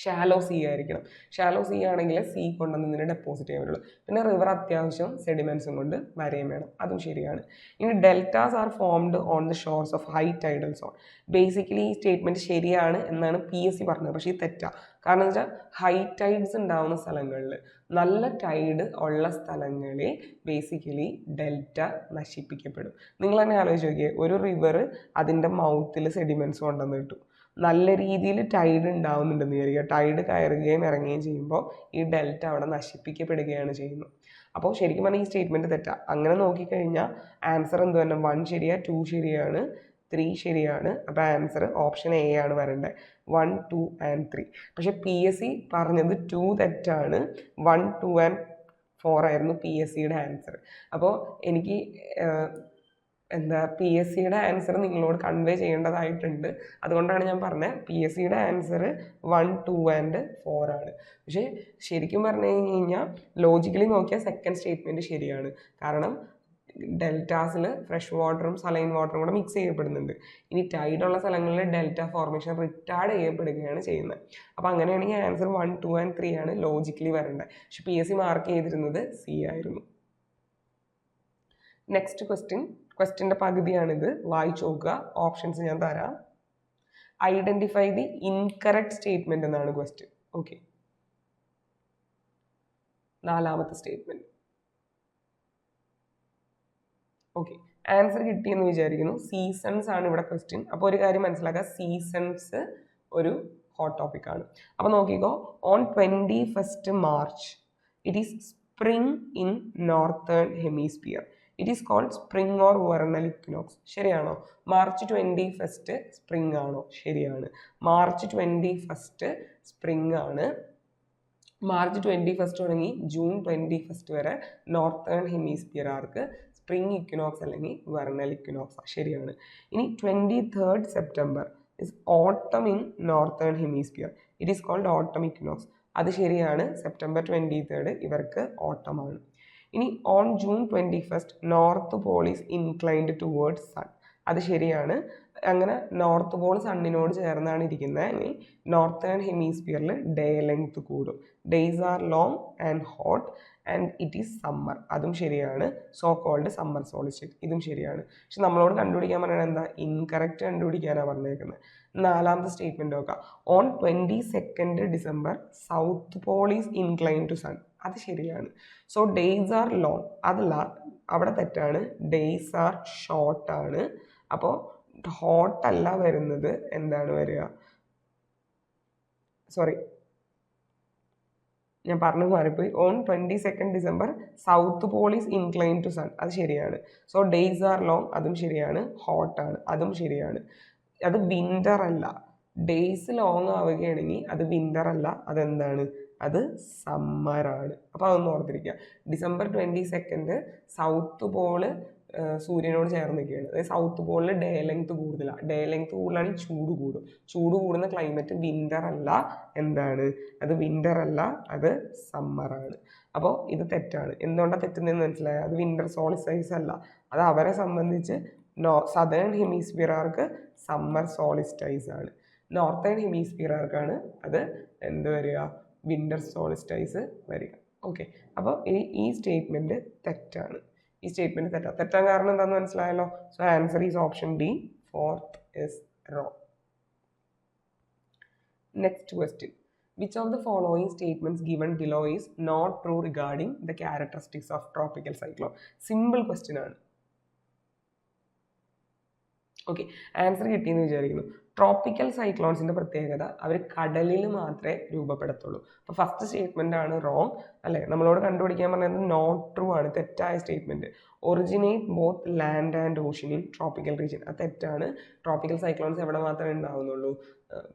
ഷാലോ സീ ആയിരിക്കണം. ഷാലോ സീ ആണെങ്കിൽ sea കൊണ്ടുവന്നതിന് deposit ചെയ്യാൻ പറ്റുള്ളൂ. പിന്നെ river അത്യാവശ്യം സെഡിമെൻസും കൊണ്ട് വരെയും വേണം. അതും ശരിയാണ്. ഇനി deltas are formed on the shores of high tidal zone. Basically ഈ സ്റ്റേറ്റ്മെൻറ്റ് ശരിയാണ് എന്നാണ് PSC പറഞ്ഞത്. പക്ഷേ ഇത് തെറ്റാണ്. കാരണം എന്ന് വെച്ചാൽ ഹൈ ടൈഡ്സ് ഉണ്ടാവുന്ന സ്ഥലങ്ങളിൽ, നല്ല ടൈഡ് ഉള്ള സ്ഥലങ്ങളിൽ ബേസിക്കലി ഡെൽറ്റ നശിപ്പിക്കപ്പെടും. നിങ്ങൾ തന്നെ ആലോചിച്ച് നോക്കിയേ, ഒരു റിവർ അതിൻ്റെ മൗത്തിൽ സെഡിമെൻസ് കൊണ്ടുവന്ന് കിട്ടും. നല്ല രീതിയിൽ ടൈഡ് ഉണ്ടാവുന്നുണ്ടെന്ന് വിചാരിക്കുക. ടൈഡ് കയറുകയും ഇറങ്ങുകയും ചെയ്യുമ്പോൾ ഈ ഡെൽറ്റ അവിടെ നശിപ്പിക്കപ്പെടുകയാണ് ചെയ്യുന്നത്. അപ്പോൾ ശരിക്കും പറഞ്ഞാൽ ഈ സ്റ്റേറ്റ്മെൻറ്റ് തെറ്റാണ്. അങ്ങനെ നോക്കിക്കഴിഞ്ഞാൽ ആൻസർ എന്ത് തന്നെ? 1 ശരിയാണ്, 2 ശരിയാണ്, 3 ശരിയാണ്. അപ്പോൾ ആൻസർ ഓപ്ഷൻ A ആണ് വരേണ്ടത്. 1, 2 and 3. പക്ഷേ PSC പറഞ്ഞത് 2 തെറ്റാണ്. 1, 2 and 4 ആയിരുന്നു PSCയുടെ ആൻസർ. അപ്പോൾ എനിക്ക് PSCയുടെ ആൻസർ നിങ്ങളോട് കൺവേ ചെയ്യേണ്ടതായിട്ടുണ്ട്. അതുകൊണ്ടാണ് ഞാൻ പറഞ്ഞത് PSCയുടെ ആൻസർ 1, 2 and 4 ആണ്. പക്ഷേ ശരിക്കും പറഞ്ഞു കഴിഞ്ഞാൽ ലോജിക്കലി നോക്കിയാൽ സെക്കൻഡ് സ്റ്റേറ്റ്മെൻറ്റ് ശരിയാണ്. കാരണം ഡെൽറ്റാസിൽ ഫ്രഷ് വാട്ടറും സലൈൻ വാട്ടറും കൂടെ മിക്സ് ചെയ്യപ്പെടുന്നുണ്ട്. ഇനി ടൈഡുള്ള സ്ഥലങ്ങളിൽ ഡെൽറ്റ ഫോർമേഷൻ റിട്ടാർഡ് ചെയ്യപ്പെടുകയാണ് ചെയ്യുന്നത്. അപ്പോൾ അങ്ങനെയാണെങ്കിൽ ആൻസർ 1, 2 and 3 ആണ് ലോജിക്കലി വരേണ്ടത്. പക്ഷെ PSC മാർക്ക് ചെയ്തിരുന്നത് C ആയിരുന്നു. നെക്സ്റ്റ് ക്വസ്റ്റ്യൻ്റെ പകുതിയാണിത്. വായിച്ചു നോക്കുക. ഓപ്ഷൻസ് ഞാൻ തരാം. ഐഡൻറ്റിഫൈ ദി ഇൻകറക്റ്റ് സ്റ്റേറ്റ്മെൻറ്റ് എന്നാണ് ക്വസ്റ്റ്യൻ. ഓക്കെ, 4ാമത്തെ സ്റ്റേറ്റ്മെൻറ്റ്. ഓക്കെ, ആൻസർ കിട്ടിയെന്ന് വിചാരിക്കുന്നു. സീസൺസ് ആണ് ഇവിടെ ക്വസ്റ്റ്യൻ. അപ്പോൾ ഒരു കാര്യം മനസ്സിലാക്കുക, സീസൺസ് ഒരു ഹോട്ട് ടോപ്പിക് ആണ്. അപ്പോൾ നോക്കിക്കോ, on 21st March it is spring in northern hemisphere. It is called spring or vernal equinox. ശരിയാണോ? മാർച്ച് 21 സ്പ്രിംഗ് ആണോ? ശരിയാണ്. മാർച്ച് 21 സ്പ്രിംഗ് ആണ്. മാർച്ച് 21 തുടങ്ങി ജൂൺ 21 വരെ നോർത്തേൺ ഹെമിസ്ഫിയറാർക്ക് സ്പ്രിംഗ് ഇക്വിനോക്സ് അല്ലെങ്കിൽ വെർണൽ ഇക്വിനോക്സ്. ശരിയാണ്. ഇനി 23rd September is autumn in northern hemisphere. It is called autumn equinox. അത് ശരിയാണ്. September 23rd ഇവർക്ക് ഓട്ടമാണ്. ഇനി on June 21 north pole is inclined towards sun. അത് ശരിയാണ്. അങ്ങനെ നോർത്ത് പോൾ സണ്ണിനോട് ചേർന്നാണ് ഇരിക്കുന്നത്. ഇനി നോർത്തേൺ ഹെമിസ്ഫിയറിൽ ഡേ ലെങ്ത് കൂടും. Days are long and hot and it is summer. അതും ശരിയാണ്. So called summer solstice. ഇതും ശരിയാണ്. പക്ഷെ നമ്മളോട് കണ്ടുപിടിക്കാൻ പറയുന്നത് എന്താ? ഇൻകറക്റ്റ് കണ്ടുപിടിക്കാനാണ് പറഞ്ഞേക്കുന്നത്. 4ാമത്തെ സ്റ്റേറ്റ്മെൻറ്റ് നോക്കാം. On 22nd December south pole is incline to sun. അത് ശരിയാണ്. So days are long. അതല്ല, അവിടെ തെറ്റാണ്. ഡേയ്സ് ആർ ഷോർട്ട് ആണ്. അപ്പോൾ ഹോട്ട് അല്ല വരുന്നത്. എന്താണ് വരിക? സോറി, ഞാൻ പറഞ്ഞു മാറിപ്പോയി. On 22nd December south pole is incline to sun. അത് ശരിയാണ്. So days are long. അതും ശരിയാണ്. ഹോട്ടാണ്. അതും ശരിയാണ്. അത് വിൻ്റർ അല്ല. ഡേയ്സ് ലോങ് ആവുകയാണെങ്കിൽ അത് വിൻ്റർ അല്ല. അതെന്താണ്? അത് സമ്മറാണ്. അപ്പോൾ അതൊന്ന് ഓർത്തിരിക്കുക. December 22 സൗത്ത് പോള് സൂര്യനോട് ചേർന്ന് നിൽക്കുകയാണ്. അതായത് സൗത്ത് പോളിൽ ഡേ ലെങ്ത് കൂടുതലാണ്. ഡേ ലെങ്ത് കൂടുതലാണെങ്കിൽ ചൂട് കൂടും. ചൂട് കൂടുന്ന ക്ലൈമറ്റ് വിൻ്റർ അല്ല. എന്താണ്? അത് വിൻ്റർ അല്ല, അത് സമ്മറാണ്. അപ്പോൾ ഇത് തെറ്റാണ്. എന്തുകൊണ്ടാണ് തെറ്റുന്നതെന്ന് മനസ്സിലായോ? അത് വിൻ്റർ സോളിസ്റ്റിസ് അല്ല. അത് അവരെ സംബന്ധിച്ച് സദേൺ ഹെമിസ്ഫിയറാർക്ക് സമ്മർ സോളിസ്റ്റിസ് ആണ്. നോർത്തേൺ ഹെമിസ്ഫിയറാർക്കാണ് അത് എന്ത് വരിക? വിൻ്റർ സോളിസ്റ്റിസ് വരിക. ഓക്കെ. അപ്പോൾ ഈ സ്റ്റേറ്റ്മെൻറ്റ് തെറ്റാണ്. ഈ സ്റ്റേറ്റ്മെൻറ്റ് തെറ്റാണ്. തെറ്റാൻ കാരണം എന്താണെന്ന് മനസ്സിലായല്ലോ. So answer is option D. 4th is wrong. Next question. Which of the following statements given below is not true regarding the characteristics of tropical cyclone? Simple question ആണ്. Okay, answer കിട്ടിയെന്ന് വിചാരിക്കുന്നു. Tropical സൈക്ലോൺസിൻ്റെ പ്രത്യേകത അവർ കടലിൽ മാത്രമേ രൂപപ്പെടത്തുള്ളൂ. അപ്പോൾ first statement ആണ് wrong അല്ലേ? നമ്മളോട് കണ്ടുപിടിക്കാൻ പറയുന്നത് നോട്ട് ട്രൂ ആണ്, തെറ്റായ statement. Originate both land and ocean in tropical region. അത് തെറ്റാണ്. ട്രോപ്പിക്കൽ സൈക്ലോൺസ് എവിടെ മാത്രമേ ഉണ്ടാവുന്നുള്ളൂ?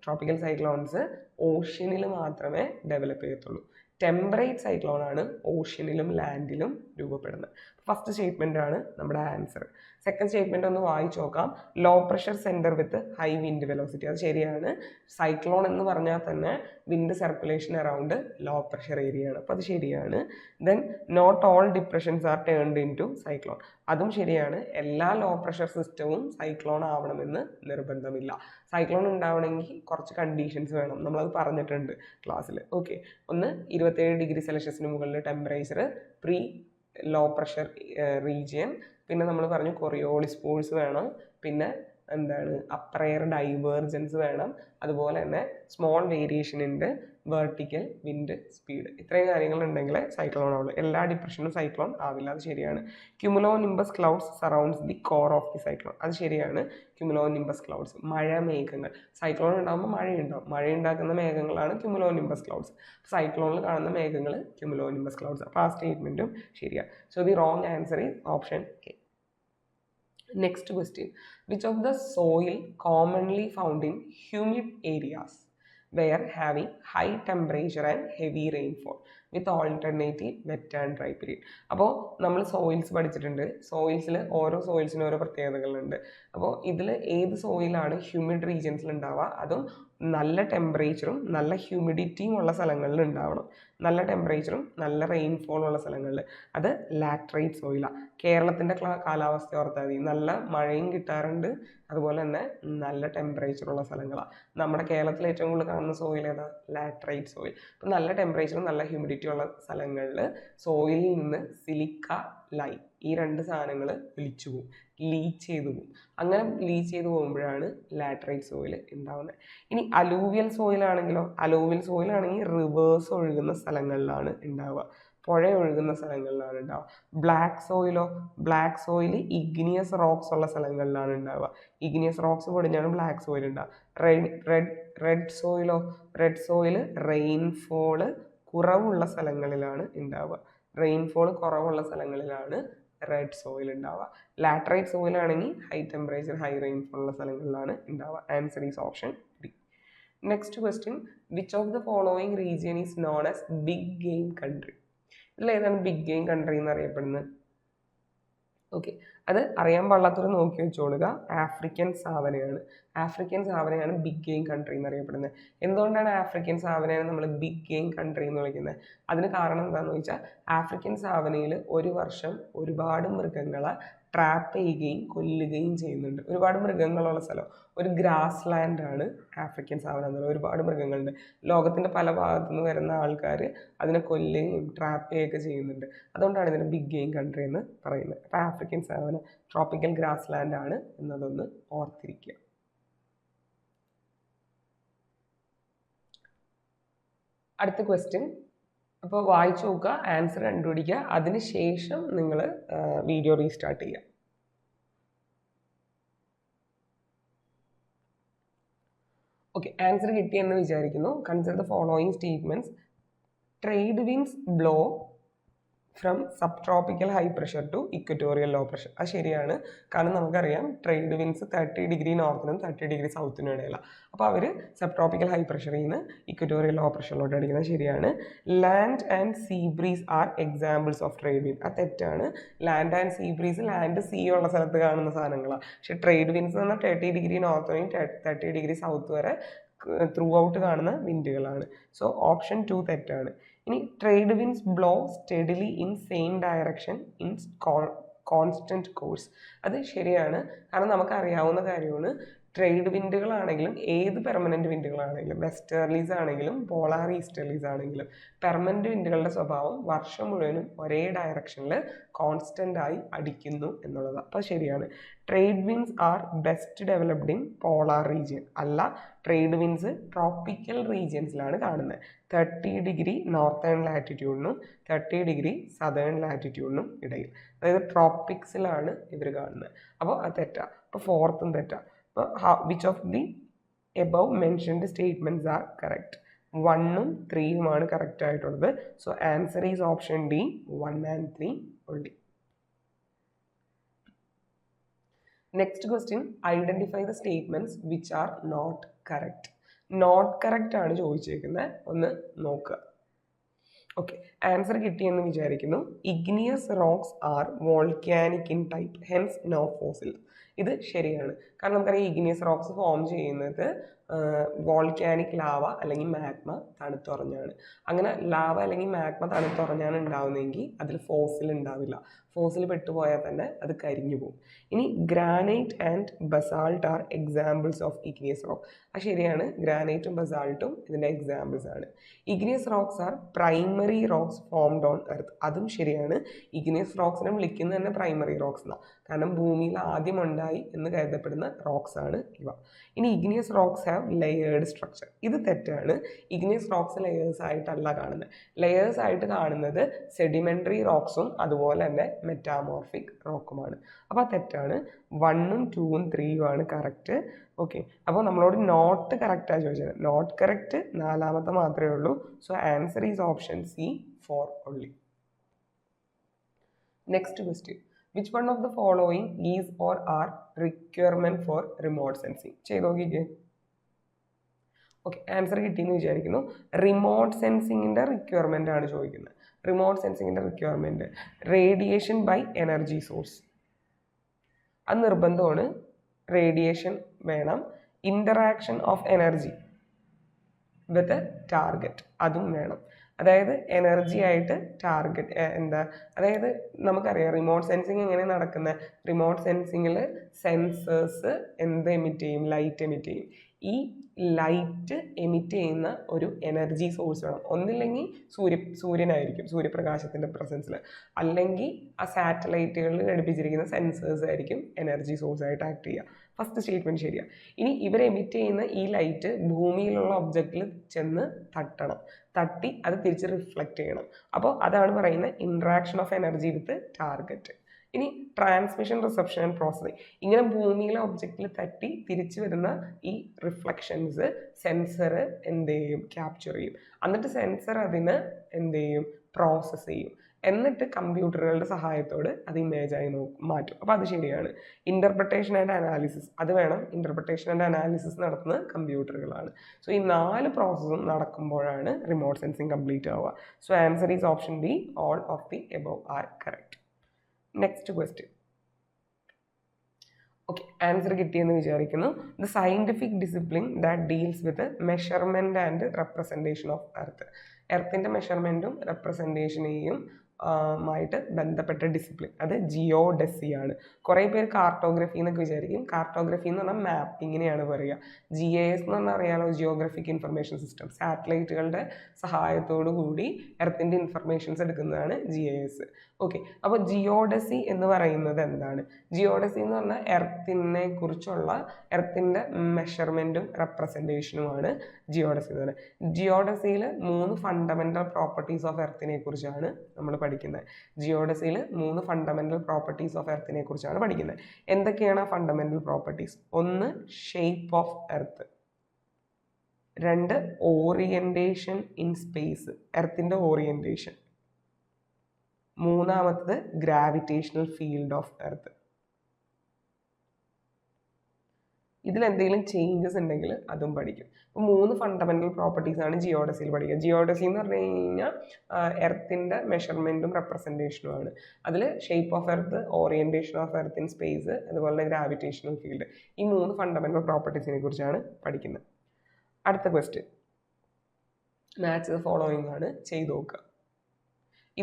ട്രോപ്പിക്കൽ സൈക്ലോൺസ് ഓഷ്യനിൽ മാത്രമേ ഡെവലപ്പ് ചെയ്യത്തുള്ളൂ. ടെമ്പറേറ്റ് സൈക്ലോൺ ആണ് ഓഷ്യനിലും ലാൻഡിലും രൂപപ്പെടുന്നത്. ഫസ്റ്റ് സ്റ്റേറ്റ്മെൻ്റ് ആണ് നമ്മുടെ ആൻസർ. സെക്കൻഡ് സ്റ്റേറ്റ്മെൻറ്റ് ഒന്ന് വായിച്ചു നോക്കാം. Low pressure centre with high wind velocity. അത് ശരിയാണ്. സൈക്ലോൺ എന്ന് പറഞ്ഞാൽ തന്നെ wind circulation around low pressure area ആണ്. അപ്പോൾ അത് ശരിയാണ്. Then not all depressions are turned into cyclone. അതും ശരിയാണ്. എല്ലാ ലോ പ്രഷർ സിസ്റ്റവും സൈക്ലോൺ ആവണമെന്ന് നിർബന്ധമില്ല. സൈക്ലോൺ ഉണ്ടാവണമെങ്കിൽ കുറച്ച് കണ്ടീഷൻസ് വേണം. നമ്മളത് പറഞ്ഞിട്ടുണ്ട് ക്ലാസ്സിൽ. ഓക്കെ, ഒന്ന് 27 ഡിഗ്രി സെൽഷ്യസിന് മുകളിൽ temperature, pre low pressure region, പിന്നെ നമ്മൾ പറഞ്ഞു കൊറിയോളിസ് പോഴ്സ് വേണം, പിന്നെ എന്താണ് അപ്പർ എയർ ഡൈവേർജൻസ് വേണം, അതുപോലെ തന്നെ സ്മോൾ വേരിയേഷൻ ഉണ്ട് വെർട്ടിക്കൽ വിൻഡ് സ്പീഡ്. ഇത്രയും കാര്യങ്ങളുണ്ടെങ്കിൽ സൈക്ലോൺ ആവുള്ളൂ. എല്ലാ ഡിപ്രഷനും സൈക്ലോൺ ആവില്ല. അത് ശരിയാണ്. Cumulo nimbus clouds surrounds the core of the cyclone. അത് ശരിയാണ്. ക്യുമുലോ നിംബസ് ക്ലൗഡ്സ് മഴ മേഘങ്ങൾ. സൈക്ലോൺ ഉണ്ടാകുമ്പോൾ മഴയുണ്ടാവും. മഴയുണ്ടാക്കുന്ന മേഘങ്ങളാണ് ക്യുമുലോ നിംബസ് ക്ലൗഡ്സ്. സൈക്ലോണിൽ കാണുന്ന മേഘങ്ങൾ ക്യുമുലോ നിംബസ് ക്ലൗഡ്സ്. അപ്പോൾ ആ സ്റ്റേറ്റ്മെൻറ്റും ശരിയാണ്. So the wrong answer is option A. Next question. Which of the soil commonly found in humid areas were having high temperature and heavy rainfall with alternative wet and dry period? അപ്പോൾ നമ്മൾ soils പഠിച്ചിട്ടുണ്ട്. സോയിൽസിൽ ഓരോ സോയിൽസിനും ഓരോ പ്രത്യേകതകളുണ്ട്. അപ്പോൾ ഇതിൽ ഏത് സോയിലാണ് humid റീജിയൻസിൽ ഉണ്ടാവുക? അതും നല്ല ടെമ്പറേച്ചറും നല്ല ഹ്യൂമിഡിറ്റിയും ഉള്ള സ്ഥലങ്ങളിൽ ഉണ്ടാവണം. നല്ല ടെമ്പറേച്ചറും നല്ല റെയിൻഫോൾ ഉള്ള സ്ഥലങ്ങളിൽ. അത് ലാറ്ററൈറ്റ് സോയിലാണ്. കേരളത്തിൻ്റെ കാലാവസ്ഥ ഓർത്താൽ മതി. നല്ല മഴയും കിട്ടാറുണ്ട്, അതുപോലെ തന്നെ നല്ല ടെമ്പറേച്ചറുള്ള സ്ഥലങ്ങളാണ്. നമ്മുടെ കേരളത്തിൽ ഏറ്റവും കൂടുതൽ കാണുന്ന സോയിൽ ഏതാ? Laterite soil. അപ്പോൾ നല്ല ടെമ്പറേച്ചറും നല്ല ഹ്യൂമിഡിറ്റി ഉള്ള സ്ഥലങ്ങളിൽ സോയിലിൽ നിന്ന് സിലിക്ക, ലൈം ഈ രണ്ട് സാധനങ്ങൾ ഒലിച്ചു പോകും, ലീച്ച് ചെയ്തു പോകും. അങ്ങനെ ലീച്ച് ചെയ്ത് പോകുമ്പോഴാണ് ലാറ്ററൈറ്റ് സോയിൽ ഉണ്ടാവുന്നത്. ഇനി അലൂവിയൽ സോയിലാണെങ്കിലോ? അലൂവിയൽ സോയിലാണെങ്കിൽ റിവേഴ്സ് ഒഴുകുന്ന സ്ഥലങ്ങളിലാണ് ഉണ്ടാവുക. പുഴ ഒഴുകുന്ന സ്ഥലങ്ങളിലാണ് ഉണ്ടാവുക. ബ്ലാക്ക് സോയിലോ, ബ്ലാക്ക് സോയിൽ ഇഗ്നിയസ് റോക്സ് ഉള്ള സ്ഥലങ്ങളിലാണ് ഉണ്ടാവുക. ഇഗ്നിയസ് റോക്സ് പൊടിഞ്ഞാണ് ബ്ലാക്ക് സോയിൽ ഉണ്ടാവുക. റെഡ് സോയിലോ, റെഡ് സോയിൽ റെയിൻഫോള് കുറവുള്ള സ്ഥലങ്ങളിലാണ് ഉണ്ടാവുക. റെയിൻഫോൾ കുറവുള്ള സ്ഥലങ്ങളിലാണ് റെഡ് സോയിൽ ഉണ്ടാവുക. ലാറ്ററൈറ്റ് സോയിൽ ആണെങ്കിൽ ഹൈ ടെമ്പറേച്ചർ ഹൈ റെയിൻഫോൾ ഉള്ള സ്ഥലങ്ങളിലാണ് ഉണ്ടാവുക. Answer is option D. Next question, which of the following region is known as big game country? ഇതിൽ ഏതാണ് ബിഗ് ഗെയിം കൺട്രി എന്ന് അറിയപ്പെടുന്നത്? ഓക്കെ, അത് അറിയാൻ പാടില്ലാത്തവർ നോക്കി വെച്ചോളുക. ആഫ്രിക്കൻ സാവനയാണ്. ആഫ്രിക്കൻ സാവനയാണ് ബിഗ് ഗെയിം കൺട്രി എന്ന് അറിയപ്പെടുന്നത്. എന്തുകൊണ്ടാണ് ആഫ്രിക്കൻ സാവനയാണ് നമ്മൾ ബിഗ് ഗെയിം കൺട്രി എന്ന് വിളിക്കുന്നത്? അതിന് കാരണം എന്താണെന്ന് വെച്ചാൽ ആഫ്രിക്കൻ സാവനയിൽ ഒരു വർഷം ഒരുപാട് മൃഗങ്ങളെ ട്രാപ്പ് ചെയ്യുകയും കൊല്ലുകയും ചെയ്യുന്നുണ്ട്. ഒരുപാട് മൃഗങ്ങളുള്ള സ്ഥലം, ഒരു ഗ്രാസ് ലാൻഡാണ് ആഫ്രിക്കൻ സാവന എന്നുള്ളത്. ഒരുപാട് മൃഗങ്ങളുണ്ട്. ലോകത്തിൻ്റെ പല ഭാഗത്തു നിന്ന് വരുന്ന ആൾക്കാർ അതിനെ കൊല്ലുകയും ട്രാപ്പ് ചെയ്യുകയൊക്കെ ചെയ്യുന്നുണ്ട്. അതുകൊണ്ടാണ് ഇതിന് ബിഗ് ഗെയിം കൺട്രി എന്ന് പറയുന്നത്. അപ്പോൾ ആഫ്രിക്കൻ സാവന ട്രോപ്പിക്കൽ ഗ്രാസ് ലാൻഡാണ് എന്നതൊന്ന് ഓർത്തിരിക്കുക. അടുത്ത ക്വസ്റ്റ്യൻ, അപ്പോൾ വായിച്ചു നോക്കുക, ആൻസർ കണ്ടുപിടിക്കുക, അതിനുശേഷം നിങ്ങൾ വീഡിയോ റീസ്റ്റാർട്ട് ചെയ്യുക. ഓക്കെ, ആൻസർ കിട്ടിയെന്ന് വിചാരിക്കുന്നു. Consider the following statements. Trade winds blow from sub tropical high pressure to equatorial low pressure. അത് ശരിയാണ്. കാരണം നമുക്കറിയാം ട്രേഡ് വിൻഡ്സ് 30 ഡിഗ്രി നോർത്തിനും 30 ഡിഗ്രി സൗത്തിനും ഇടയിലാണ്. അപ്പോൾ അവർ സബ് ട്രോപ്പിക്കൽ ഹൈ പ്രഷറിൽ നിന്ന് ഇക്വറ്റോറിയൽ ലോ പ്രഷറിലോട്ട് അടിക്കുന്നത് ശരിയാണ്. Land and sea breeze are examples of trade wind. അത് തെറ്റാണ്. Land and sea breeze land sea ഉള്ള സ്ഥലത്ത് കാണുന്ന സാധനങ്ങളാണ്. പക്ഷേ ട്രേഡ് വിൻഡ്സ് എന്ന് പറഞ്ഞാൽ 30 ഡിഗ്രി നോർത്ത് 30 ഡിഗ്രി സൗത്ത് വരെ ത്രൂ ഔട്ട് കാണുന്ന വിൻഡുകളാണ്. സോ ഓപ്ഷൻ 2 തെറ്റാണ്. ഇനി trade winds blow steadily in same direction in constant course. അത് ശരിയാണ്. കാരണം നമുക്കറിയാവുന്ന കാര്യമാണ് ട്രേഡ് വിൻഡുകളാണെങ്കിലും ഏത് പെർമനൻറ്റ് വിൻഡുകളാണെങ്കിലും വെസ്റ്റേർലീസ് ആണെങ്കിലും പോളാർ ഈസ്റ്റേർലീസ് ആണെങ്കിലും പെർമനൻറ്റ് വിൻഡുകളുടെ സ്വഭാവം വർഷം മുഴുവനും ഒരേ ഡയറക്ഷനിൽ കോൺസ്റ്റൻ്റ് ആയി അടിക്കുന്നു എന്നുള്ളത്. അപ്പോൾ ശരിയാണ്. Trade winds are best developed in polar region. അല്ല, ട്രേഡ് വിൻഡ്സ് ട്രോപ്പിക്കൽ റീജിയൻസിലാണ് കാണുന്നത്. 30 ഡിഗ്രി നോർത്തേൺ ലാറ്റിറ്റ്യൂഡിനും 30 ഡിഗ്രി സദേൺ ലാറ്റിറ്റ്യൂഡിനും ഇടയിൽ, അതായത് ട്രോപ്പിക്സിലാണ് ഇവർ കാണുന്നത്. അപ്പോൾ അത് തെറ്റാണ്. അപ്പോൾ ഫോർത്തും തെറ്റാണ്. Which of the above mentioned statements are correct? 1ഉം 3ഉമാണ് കറക്റ്റ് ആയിട്ടുള്ളത്. So answer is option D, 1 and 3 only. Next question, identify the statements which are not correct. Not correct ആണ് ചോദിച്ചേക്കുന്നത്, ഒന്ന് നോക്കുക. ഓക്കെ, ആൻസർ കിട്ടിയെന്ന് വിചാരിക്കുന്നു. Igneous rocks are volcanic in type, hence no fossil. ഇത് ശരിയാണ്. കാരണം നമുക്കറിയാം ഇഗ്നിയസ് റോക്സ് ഫോം ചെയ്യുന്നത് വോൾക്കാനിക് ലാവ അല്ലെങ്കിൽ മാഗ്മ തണുത്തുറഞ്ഞാണ്. അങ്ങനെ ലാവ അല്ലെങ്കിൽ മാഗ്മ തണുത്തുറഞ്ഞാണ് ഉണ്ടാവുന്നതെങ്കിൽ അതിൽ ഫോസിൽ ഉണ്ടാവില്ല. ഫോസിൽ പെട്ടുപോയാൽ തന്നെ അത് കരിഞ്ഞു പോകും. ഇനി granite and basalt R examples of igneous rock. അത് ശരിയാണ്. ഗ്രാനൈറ്റും ബസാൾട്ടും ഇതിൻ്റെ എക്സാമ്പിൾസ് ആണ്. Igneous rocks R primary rocks formed on earth. അതും ശരിയാണ്. ഇഗ്നിയസ് റോക്സിനെ വിളിക്കുന്നത് തന്നെ പ്രൈമറി റോക്സ് എന്നാണ്. കാരണം ഭൂമിയിൽ ആദ്യം ഉണ്ടായി എന്ന് കരുതപ്പെടുന്ന റോക്സ് ആണ് ഇവ. ഇനി igneous rocks have layered structure. ഇത് തെറ്റാണ്. ഇഗ്നിയസ് റോക്സ് ലെയേഴ്സ് ആയിട്ടല്ല കാണുന്നത്. ലെയേഴ്സ് ആയിട്ട് കാണുന്നത് സെഡിമെൻ്ററി റോക്സും അതുപോലെ തന്നെ മെറ്റാമോർഫിക് റോക്കുമാണ്. അപ്പോൾ തെറ്റാണ്. 1ഉം 2ഉം 3ഉം ആണ് കറക്റ്റ്. ഓക്കെ, അപ്പോൾ നമ്മളോട് നോട്ട് കറക്റ്റാണ് ചോദിച്ചത്. നോട്ട് കറക്റ്റ് 4ാമത്തെ മാത്രമേ ഉള്ളൂ. So answer is option C, 4 only. Next question, which one of the following is or are requirement for remote sensing? ചെയ്ത് നോക്കിക്കേ. ഓക്കെ, ആൻസർ കിട്ടിയെന്ന് വിചാരിക്കുന്നു. റിമോട്ട് സെൻസിങ്ങിൻ്റെ റിക്വയർമെൻ്റ് ആണ് ചോദിക്കുന്നത്. റിമോട്ട് സെൻസിങ്ങിൻ്റെ requirement radiation by energy source, അത് നിർബന്ധമാണ്. റേഡിയേഷൻ വേണം. Interaction of energy with target, അതും വേണം. അതായത് എനർജി ആയിട്ട് ടാർഗറ്റ് അതായത് നമുക്കറിയാം റിമോട്ട് സെൻസിങ് എങ്ങനെ നടക്കുന്നത്. റിമോട്ട് സെൻസിങ്ങിൽ സെൻസേഴ്സ് എന്ത് എമിറ്റ് ചെയ്യും? ലൈറ്റ് എമിറ്റ് ചെയ്യും. ഈ ലൈറ്റ് എമിറ്റ് ചെയ്യുന്ന ഒരു എനർജി സോഴ്സ് വേണം. ഒന്നില്ലെങ്കിൽ സൂര്യനായിരിക്കും, സൂര്യപ്രകാശത്തിൻ്റെ പ്രസൻസിൽ, അല്ലെങ്കിൽ ആ സാറ്റലൈറ്റുകളിൽ ഘടിപ്പിച്ചിരിക്കുന്ന സെൻസേഴ്സ് ആയിരിക്കും എനർജി സോഴ്സ് ആയിട്ട് ആക്ട് ചെയ്യുക. ഫസ്റ്റ് സ്റ്റേറ്റ്മെൻറ്റ് ശരിയാണ്. ഇനി ഇവർ എമിറ്റ് ചെയ്യുന്ന ഈ ലൈറ്റ് ഭൂമിയിലുള്ള ഒബ്ജക്റ്റിൽ ചെന്ന് തട്ടണം, തട്ടി അത് തിരിച്ച് റിഫ്ലക്റ്റ് ചെയ്യണം. അപ്പോൾ അതാണ് പറയുന്നത് interaction of energy with target. ഇനി ട്രാൻസ്മിഷൻ, റിസപ്ഷൻ ആൻഡ് പ്രോസസ്സിംഗ്. ഇങ്ങനെ ഭൂമിയിലെ ഒബ്ജക്റ്റിൽ തട്ടി തിരിച്ചു വരുന്ന ഈ റിഫ്ലക്ഷൻസ് സെൻസർ എന്ത് ചെയ്യും, ക്യാപ്ചർ ചെയ്യും. എന്നിട്ട് സെൻസർ അതിന് എന്ത് ചെയ്യും, പ്രോസസ്സ് ചെയ്യും. എന്നിട്ട് കമ്പ്യൂട്ടറുകളുടെ സഹായത്തോട് അത് ഇമേജായി മാറ്റും. അപ്പോൾ അത് ശരിയാണ്. ഇൻ്റർപ്രിട്ടേഷൻ ആൻഡ് അനാലിസിസ്, അത് വേണം. ഇൻ്റർപ്രിട്ടേഷൻ ആൻഡ് അനാലിസിസ് നടത്തുന്നത് കമ്പ്യൂട്ടറുകളാണ്. സോ ഈ 4 പ്രോസസ്സും നടക്കുമ്പോഴാണ് റിമോട്ട് സെൻസിങ് കംപ്ലീറ്റ് ആവുക. So answer is option B, all of the above are correct. Next question. Okay, answer കിട്ടിയെന്ന് വിചാരിക്കുന്നു. The scientific discipline that deals with measurement and representation of earth. എർത്തിൻ്റെ മെഷർമെൻറ്റും റെപ്രസെൻറ്റേഷനെയും മായിട്ട് ബന്ധപ്പെട്ട ഡിസിപ്ലിൻ അത് ജിയോഡെസി ആണ്. കുറേ പേര് കാർട്ടോഗ്രഫി എന്നൊക്കെ വിചാരിക്കും. കാർട്ടോഗ്രഫി എന്ന് പറഞ്ഞാൽ മാപ്പിങ്ങിനെയാണ് പറയുക. GIS എന്ന് പറഞ്ഞാൽ അറിയാലോ, ജിയോഗ്രഫിക് ഇൻഫർമേഷൻ സിസ്റ്റം. സാറ്റലൈറ്റുകളുടെ സഹായത്തോടു കൂടി എർത്തിൻ്റെ ഇൻഫർമേഷൻസ് എടുക്കുന്നതാണ് GIS. ഓക്കെ, അപ്പോൾ ജിയോഡെസി എന്ന് പറയുന്നത് എന്താണ്? ജിയോഡെസി എന്ന് പറഞ്ഞാൽ എർത്തിനെ കുറിച്ചുള്ള, എർത്തിൻ്റെ മെഷർമെൻറ്റും റെപ്രസെൻറ്റേഷനുമാണ് ജിയോഡെസി എന്ന് പറയുന്നത്. ജിയോഡെസിയിൽ 3 ഫണ്ടമെൻ്റൽ പ്രോപ്പർട്ടീസ് ഓഫ് എർത്തിനെ കുറിച്ചാണ് നമ്മൾ പഠിക്കുന്നത്. ജിയോഡെസിയിൽ 3 ഫണ്ടമെൻ്റൽ പ്രോപ്പർട്ടീസ് ഓഫ് എർത്തിനെ കുറിച്ചാണ് പഠിക്കുന്നത്. എന്തൊക്കെയാണ് ആ fundamental properties? 1 shape of earth, 2 orientation in space, എർത്തിൻ്റെ orientation, 3 gravitational field of earth. ഇതിലെന്തെങ്കിലും ചേഞ്ചസ് ഉണ്ടെങ്കിൽ അതും പഠിക്കും. അപ്പോൾ 3 ഫണ്ടമെൻ്റൽ പ്രോപ്പർട്ടീസ് ആണ് ജിയോഡെസിയിൽ പഠിക്കുക. ജിയോഡെസി എന്ന് പറഞ്ഞു കഴിഞ്ഞാൽ എർത്തിൻ്റെ മെഷർമെൻറ്റും റെപ്രസെൻറ്റേഷനുമാണ്. അതിൽ shape of earth, orientation of earth in space, അതുപോലെ തന്നെ ഗ്രാവിറ്റേഷണൽ ഫീൽഡ്, ഈ 3 ഫണ്ടമെൻ്റൽ പ്രോപ്പർട്ടീസിനെ കുറിച്ചാണ് പഠിക്കുന്നത്. അടുത്ത ക്വസ്റ്റ്യൻ, മാച്ച് ദ ഫോളോയിങ് ആണ്, ചെയ്ത് നോക്കുക.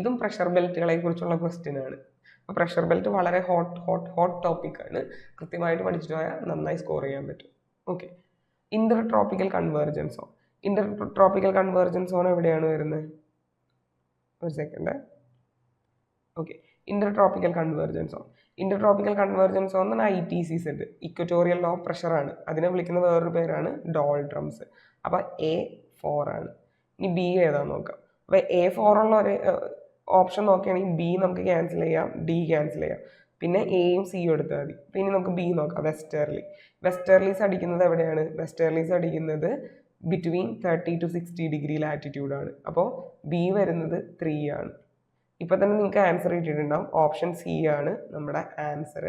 ഇതും പ്രഷർ ബെൽറ്റുകളെ കുറിച്ചുള്ള ക്വസ്റ്റ്യൻ ആണ്. അപ്പോൾ പ്രഷർ ബെൽറ്റ് വളരെ ഹോട്ട് ടോപ്പിക്കാണ്. കൃത്യമായിട്ട് പഠിച്ചിട്ട് പോയാൽ നന്നായി സ്കോർ ചെയ്യാൻ പറ്റും. Okay, Inter tropical convergence zone. Inter tropical convergence zone എവിടെയാണ് വരുന്നത്? ഒരു second. Okay, Inter tropical convergence zone. Inter tropical convergence zone എന്ന് പറഞ്ഞാൽ ITCZ, ഇക്വറ്റോറിയൽ ലോ പ്രഷറാണ്. അതിനെ വിളിക്കുന്ന വേറൊരു പേരാണ് ഡോൾഡ്രംസ്. അപ്പോൾ A4 ആണ്. ഇനി B ഏതാണെന്ന് നോക്കാം. അപ്പോൾ A4 ഉള്ള ഒരു ഓപ്ഷൻ നോക്കുകയാണെങ്കിൽ B നമുക്ക് ക്യാൻസൽ ചെയ്യാം, D ക്യാൻസൽ ചെയ്യാം, പിന്നെ Aയും Cയും എടുത്താൽ മതി. പിന്നെ നമുക്ക് B നോക്കാം, വെസ്റ്റേർലി. വെസ്റ്റേർലീസ് അടിക്കുന്നത് എവിടെയാണ്? വെസ്റ്റേർലീസ് അടിക്കുന്നത് ബിറ്റ്വീൻ 30 to 60 ഡിഗ്രി ലാറ്റിറ്റ്യൂഡാണ്. അപ്പോൾ B വരുന്നത് 3 ആണ്. ഇപ്പോൾ തന്നെ നിങ്ങൾക്ക് ആൻസർ കിട്ടിയിട്ടുണ്ടാവും. ഓപ്ഷൻ C ആണ് നമ്മുടെ ആൻസർ.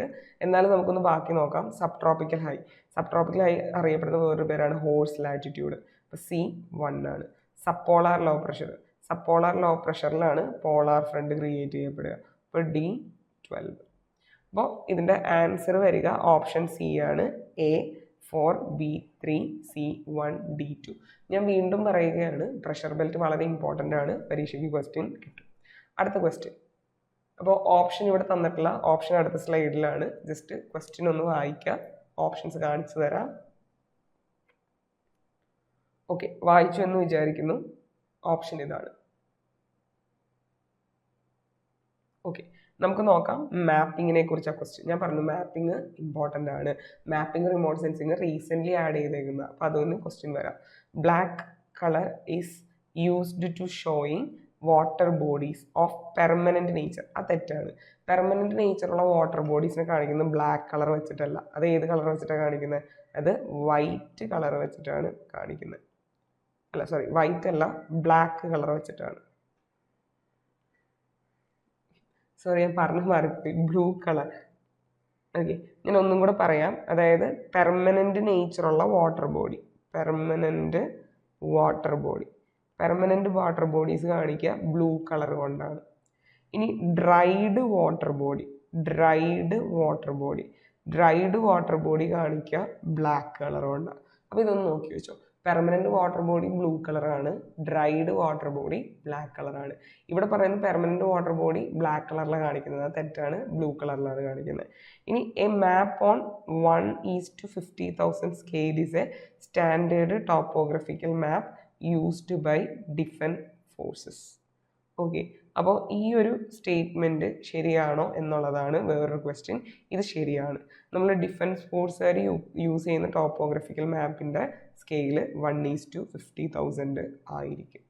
എന്നാലും നമുക്കൊന്ന് ബാക്കി നോക്കാം. Sub tropical high. Sub tropical high അറിയപ്പെടുന്ന വേറൊരു പേരാണ് ഹോഴ്സ് ലാറ്റിറ്റ്യൂഡ്. അപ്പോൾ C1 ആണ്. Subpolar low pressure. Subpolar low പ്രഷറിലാണ് പോളാർ ഫ്രണ്ട് ക്രിയേറ്റ് ചെയ്യപ്പെടുക. അപ്പോൾ D12. അപ്പോൾ ഇതിൻ്റെ ആൻസർ വരിക ഓപ്ഷൻ C ആണ്. A4, B3, C1, D2. ഞാൻ വീണ്ടും പറയുകയാണ്, പ്രഷർ ബെൽറ്റ് വളരെ ഇമ്പോർട്ടൻ്റ് ആണ്. പരീക്ഷയ്ക്ക് ക്വസ്റ്റ്യൻ കിട്ടും. അടുത്ത ക്വസ്റ്റ്യൻ. അപ്പോൾ ഓപ്ഷൻ ഇവിടെ തന്നിട്ടില്ല, ഓപ്ഷൻ അടുത്ത സ്ലൈഡിലാണ്. ജസ്റ്റ് ക്വസ്റ്റ്യൻ ഒന്ന് വായിക്കുക, ഓപ്ഷൻസ് കാണിച്ചു തരാം. ഓക്കെ, വായിച്ചു എന്ന് വിചാരിക്കുന്നു. ഓപ്ഷൻ ഇതാണ്. ഓക്കെ, നമുക്ക് നോക്കാം മാപ്പിങ്ങിനെ കുറിച്ച്. ക്വസ്റ്റ്യൻ ഞാൻ പറഞ്ഞു മാപ്പിംഗ് ഇമ്പോർട്ടൻ്റ് ആണ്. Mapping remote sensing recently add ചെയ്തേക്കുന്ന. അപ്പോൾ അതൊന്ന് ക്വസ്റ്റ്യൻ വരാം. Black colour is used to showing water bodies of permanent nature. അത് തെറ്റാണ്. പെർമനൻറ്റ് നേച്ചറുള്ള വാട്ടർ ബോഡീസിനെ കാണിക്കുന്നത് ബ്ലാക്ക് കളർ വെച്ചിട്ടല്ല. അത് ഏത് കളർ വെച്ചിട്ടാണ് കാണിക്കുന്നത്? അത് വൈറ്റ് കളർ വെച്ചിട്ടാണ് കാണിക്കുന്നത്. അല്ല, സോറി, വൈറ്റ് അല്ല, ബ്ലാക്ക് കളർ വെച്ചിട്ടാണ്. സോറി, ഞാൻ പറഞ്ഞു മാറിപ്പോയി, ബ്ലൂ കളർ. ഓക്കെ, ഞാൻ ഒന്നും കൂടെ പറയാം. അതായത് പെർമനൻറ്റ് നേച്ചറുള്ള water body, permanent water bodies കാണിക്കുക ബ്ലൂ കളർ കൊണ്ടാണ്. ഇനി ഡ്രൈഡ് വാട്ടർ ബോഡി കാണിക്കുക ബ്ലാക്ക് കളർ കൊണ്ടാണ്. അപ്പോൾ ഇതൊന്ന് നോക്കി വെച്ചോ. പെർമനൻറ്റ് വാട്ടർ ബോഡി ബ്ലൂ കളറാണ്, ഡ്രൈഡ് വാട്ടർ ബോഡി ബ്ലാക്ക് കളറാണ്. ഇവിടെ പറയുന്നത് പെർമനൻറ്റ് വാട്ടർ ബോഡി ബ്ലാക്ക് കളറിലാണ് കാണിക്കുന്നത്, അത് തെറ്റാണ്, ബ്ലൂ കളറിലാണ് കാണിക്കുന്നത്. ഇനി a map on 1:50,000 scale is a standard topographical map used by defence forces. Okay, അപ്പോൾ ഈ ഒരു സ്റ്റേറ്റ്മെൻറ്റ് ശരിയാണോ എന്നുള്ളതാണ് വേറൊരു ക്വസ്റ്റ്യൻ. ഇത് ശരിയാണ്. നമ്മൾ ഡിഫൻസ് ഫോഴ്സുകാർ യൂസ് ചെയ്യുന്ന ടോപ്പോഗ്രഫിക്കൽ മാപ്പിൻ്റെ സ്കെയില് 1:50,000 ആയിരിക്കും.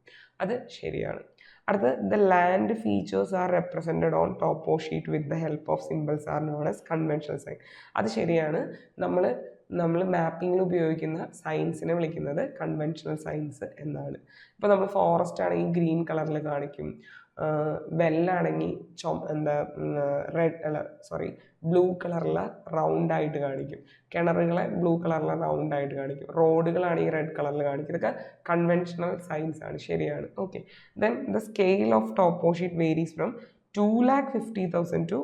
അത് ശരിയാണ്. അടുത്ത് the land features are represented on topo sheet with the help of symbols are known as conventional sign. അത് ശരിയാണ്. നമ്മൾ മാപ്പിങ്ങിൽ ഉപയോഗിക്കുന്ന സൈൻസിനെ വിളിക്കുന്നത് കൺവെൻഷണൽ സൈൻസ് എന്നാണ്. ഇപ്പോൾ നമ്മൾ ഫോറസ്റ്റ് ആണെങ്കിൽ ഗ്രീൻ കളറിൽ കാണിക്കും, വെല്ലാണെങ്കിൽ ബ്ലൂ കളറിൽ റൗണ്ടായിട്ട് കാണിക്കും, കിണറുകളെ ബ്ലൂ കളറിൽ റൗണ്ടായിട്ട് കാണിക്കും, റോഡുകളാണെങ്കിൽ റെഡ് കളറിൽ കാണിക്കും. ഇതൊക്കെ കൺവെൻഷണൽ സൈൻസ് ആണ്, ശരിയാണ്. Okay, then the scale of topo sheet varies from 2,50,000 to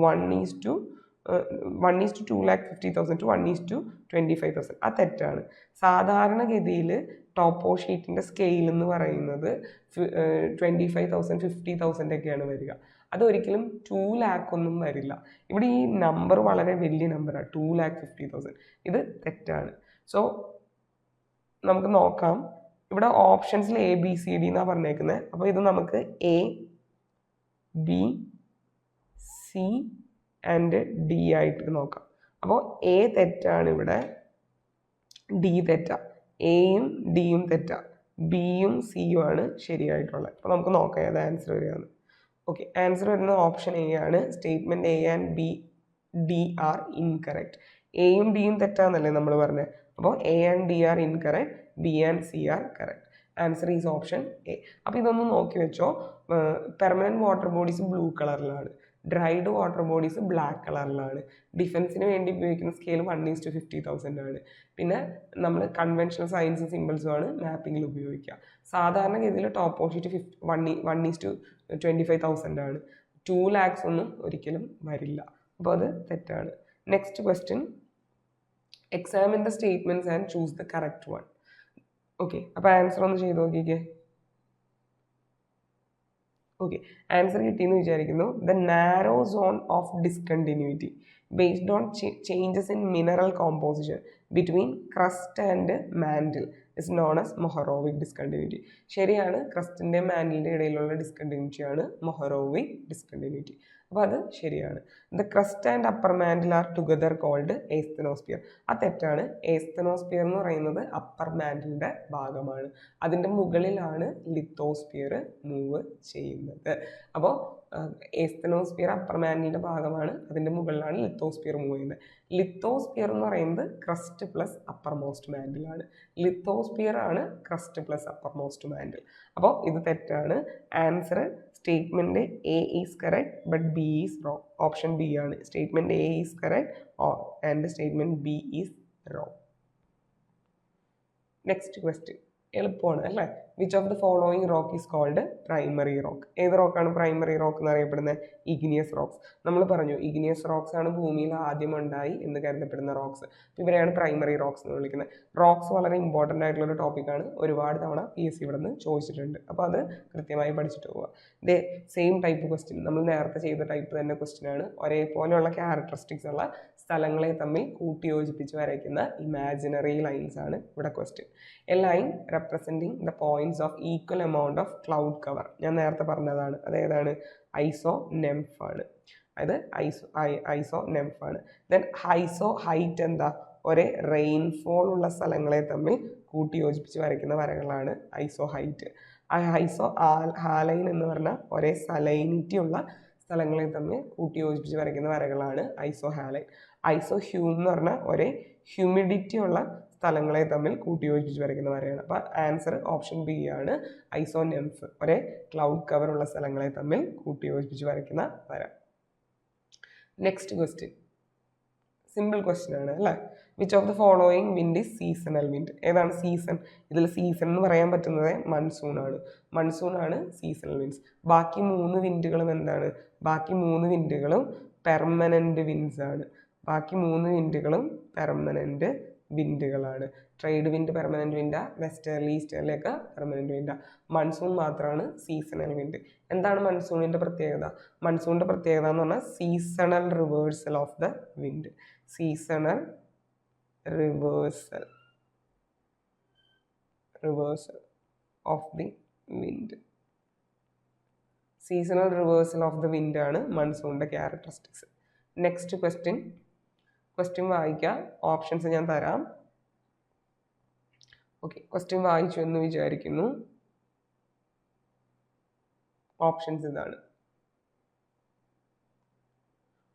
1:250,000 to 1:25,000. അത് തെറ്റാണ്. സാധാരണഗതിയിൽ ടോപ്പോ ഷീറ്റിൻ്റെ സ്കെയിൽ എന്ന് പറയുന്നത് 25,000 50,000 ഒക്കെയാണ് വരിക. അതൊരിക്കലും 2 lakh ഒന്നും വരില്ല. ഇവിടെ ഈ നമ്പർ വളരെ വലിയ നമ്പറാണ്, 2,50,000. ഇത് തെറ്റാണ്. സോ നമുക്ക് നോക്കാം. ഇവിടെ ഓപ്ഷൻസിൽ ABCD എന്നാണ് പറഞ്ഞേക്കുന്നത്. അപ്പോൾ ഇത് നമുക്ക് ABC ആൻഡ് D ആയിട്ട് നോക്കാം. അപ്പോൾ A തെറ്റാണ്, ഇവിടെ D തെറ്റാ, Aയും Dയും തെറ്റാ, Bയും Cയും ആണ് ശരിയായിട്ടുള്ളത്. അപ്പോൾ നമുക്ക് നോക്കാം ഏത് ആൻസർ വരികയാണ്. ഓക്കെ, ആൻസർ വരുന്നത് ഓപ്ഷൻ A ആണ്. Statement A and D are incorrect. Aയും Dയും തെറ്റാന്നല്ലേ നമ്മൾ പറഞ്ഞത്. അപ്പോൾ A and D are incorrect, B and C are correct. Answer is option A. അപ്പോൾ ഇതൊന്ന് നോക്കി വെച്ചോ. പെർമനൻറ്റ് വാട്ടർ ബോഡീസ് ബ്ലൂ കളറിലാണ്, ഡ്രൈഡ് വാട്ടർ ബോഡീസ് ബ്ലാക്ക് കളറിലാണ്. ഡിഫൻസിന് വേണ്ടി ഉപയോഗിക്കുന്ന സ്കെയിൽ 1:50,000 ആണ്. പിന്നെ നമ്മൾ കൺവെൻഷണൽ സയൻസ് സിമ്പിൾസുമാണ് മാപ്പിങ്ങിൽ ഉപയോഗിക്കുക. സാധാരണഗതിയിൽ ടോപ്പോ ഷീറ്റ് 1:25,000 ആണ്. 2 lakhs ഒന്നും ഒരിക്കലും വരില്ല. അപ്പോൾ അത് തെറ്റാണ്. Next question, examine the statements and choose the correct one. Okay, അപ്പോൾ ആൻസർ ഒന്ന് ചെയ്ത് നോക്കിക്കേ. ഓക്കെ, ആൻസർ കിട്ടിയെന്ന് വിചാരിക്കുന്നു. The narrow zone of discontinuity based on changes in mineral composition between crest and mantle is known as മൊഹറോവിക് discontinuity. ശരിയാണ്, ക്രസ്റ്റിൻ്റെ മാൻഡിലിൻ്റെ ഇടയിലുള്ള ഡിസ്കണ്ടിന്യൂറ്റിയാണ് മൊഹറോവിക് discontinuity. അപ്പോൾ അത് ശരിയാണ്. The crust and upper mantle are together called asthenosphere. അത് തെറ്റാണ്. ഏസ്തനോസ്പിയർ എന്ന് പറയുന്നത് അപ്പർ മാൻഡിലിൻ്റെ ഭാഗമാണ്. അതിൻ്റെ മുകളിലാണ് ലിത്തോസ്പിയർ മൂവ് ചെയ്യുന്നത്. അപ്പോൾ ഏസ്തനോസ്പിയർ അപ്പർ മാൻഡിലിൻ്റെ ഭാഗമാണ്, അതിൻ്റെ മുകളിലാണ് ലിത്തോസ്പിയർ മൂവ് ചെയ്യുന്നത്. ലിത്തോസ്പിയർ എന്ന് പറയുന്നത് ക്രസ്റ്റ് പ്ലസ് അപ്പർ മോസ്റ്റ് മാൻഡിലാണ്. ലിത്തോസ്പിയർ ആണ് crust plus uppermost mantle. അപ്പോൾ ഇത് തെറ്റാണ്. Answer statement A is correct but B is wrong. Option B ആണ്. Statement A is correct and statement B is wrong. Next question എളുപ്പമാണ് അല്ലേ. Which of the following rock is called primary rock. ഏത് റോക്കാണ് primary rock എന്നറിയപ്പെടുന്നത്? Igneous rocks. നമ്മൾ പറഞ്ഞു igneous rocks ആണ് ഭൂമിയിൽ ആദ്യം ഉണ്ടായി എന്ന് കരുതപ്പെടുന്ന റോക്സ്. ഇവരെയാണ് പ്രൈമറി റോക്സ് എന്ന് വിളിക്കുന്നത്. റോക്സ് വളരെ ഇമ്പോർട്ടൻ്റ് ആയിട്ടുള്ളൊരു ടോപ്പിക്കാണ്. ഒരുപാട് തവണ PSC ഇവിടെ നിന്ന് ചോദിച്ചിട്ടുണ്ട്. അപ്പോൾ അത് കൃത്യമായി പഠിച്ചിട്ട് പോവുക. ദേ സെയിം ടൈപ്പ് ക്വസ്റ്റ്യൻ, നമ്മൾ നേരത്തെ ചെയ്ത ടൈപ്പ് തന്നെ ക്വസ്റ്റ്യൻ ആണ്. ഒരേപോലെയുള്ള ക്യാരക്ടറിസ്റ്റിക്സ് ഉള്ള സ്ഥലങ്ങളെ തമ്മിൽ കൂട്ടിയോജിപ്പിച്ച് വരയ്ക്കുന്ന ഇമാജിനറി ലൈൻസ് ആണ് ഇവിടെ question. A line representing the points of equal amount of cloud cover. ഞാൻ നേരത്തെ പറഞ്ഞതാണ്. അതേതാണ്? ഐസോനെംഫ് ആണ്. അതായത് ഐസോനെംഫ് ആണ്. ദെൻ ഹൈറ്റ് എന്താ? ഒരേ റെയിൻഫോൾ ഉള്ള സ്ഥലങ്ങളെ തമ്മിൽ കൂട്ടിയോജിപ്പിച്ച് വരയ്ക്കുന്ന വരകളാണ് ഹൈറ്റ്. ഹാലൈൻ എന്ന് പറഞ്ഞാൽ ഒരേ സലൈനിറ്റി ഉള്ള സ്ഥലങ്ങളെ തമ്മിൽ കൂട്ടിയോജിപ്പിച്ച് വരയ്ക്കുന്ന വരകളാണ് ഹാലൈൻ. ഹ്യൂം എന്ന് പറഞ്ഞാൽ ഒരേ ഹ്യൂമിഡിറ്റി ഉള്ള സ്ഥലങ്ങളെ തമ്മിൽ കൂട്ടിയോജിപ്പിച്ച് വരയ്ക്കുന്ന വരയാണ്. അപ്പോൾ ആൻസർ ഓപ്ഷൻ B ആണ്. ഐസോനെംഫ് ഒരേ ക്ലൗഡ് കവർ ഉള്ള സ്ഥലങ്ങളെ തമ്മിൽ കൂട്ടിയോജിപ്പിച്ച് വരയ്ക്കുന്ന വര. നെക്സ്റ്റ് ക്വസ്റ്റ്യൻ സിമ്പിൾ ക്വസ്റ്റ്യൻ ആണ് അല്ലേ. Which of the following wind is seasonal wind. ഏതാണ് സീസൺ? ഇതിൽ സീസൺ എന്ന് പറയാൻ പറ്റുന്നത് മൺസൂൺ ആണ് സീസണൽ വിൻഡ്സ്. ബാക്കി 3 വിൻഡുകളും എന്താണ്? ബാക്കി 3 വിൻഡുകളും പെർമനൻറ്റ് വിൻഡ്സ് ആണ്. ബാക്കി 3 വിൻഡുകളും permanent വിൻഡുകളാണ്. Trade wind permanent വിൻഡാ, westerly ഈസ്റ്റേർലി ഒക്കെ പെർമനൻറ്റ് വിൻഡാ. മൺസൂൺ മാത്രമാണ് സീസണൽ വിൻഡ്. എന്താണ് മൺസൂണിൻ്റെ പ്രത്യേകത? മൺസൂണിൻ്റെ പ്രത്യേകത എന്ന് പറഞ്ഞാൽ seasonal reversal of the wind. Seasonal reversal of the wind. Seasonal reversal of the wind ആണ് മൺസൂണിൻ്റെ ക്യാരക്ടറിസ്റ്റിക്സ്. നെക്സ്റ്റ് ക്വസ്റ്റ്യൻ വായിക്കാം. ഓപ്ഷൻസ് ഞാൻ തരാം. ഓക്കെ, ക്വസ്റ്റ്യൻ വായിച്ചു എന്ന് വിചാരിക്കുന്നു. ഓപ്ഷൻസ് ഇതാണ്.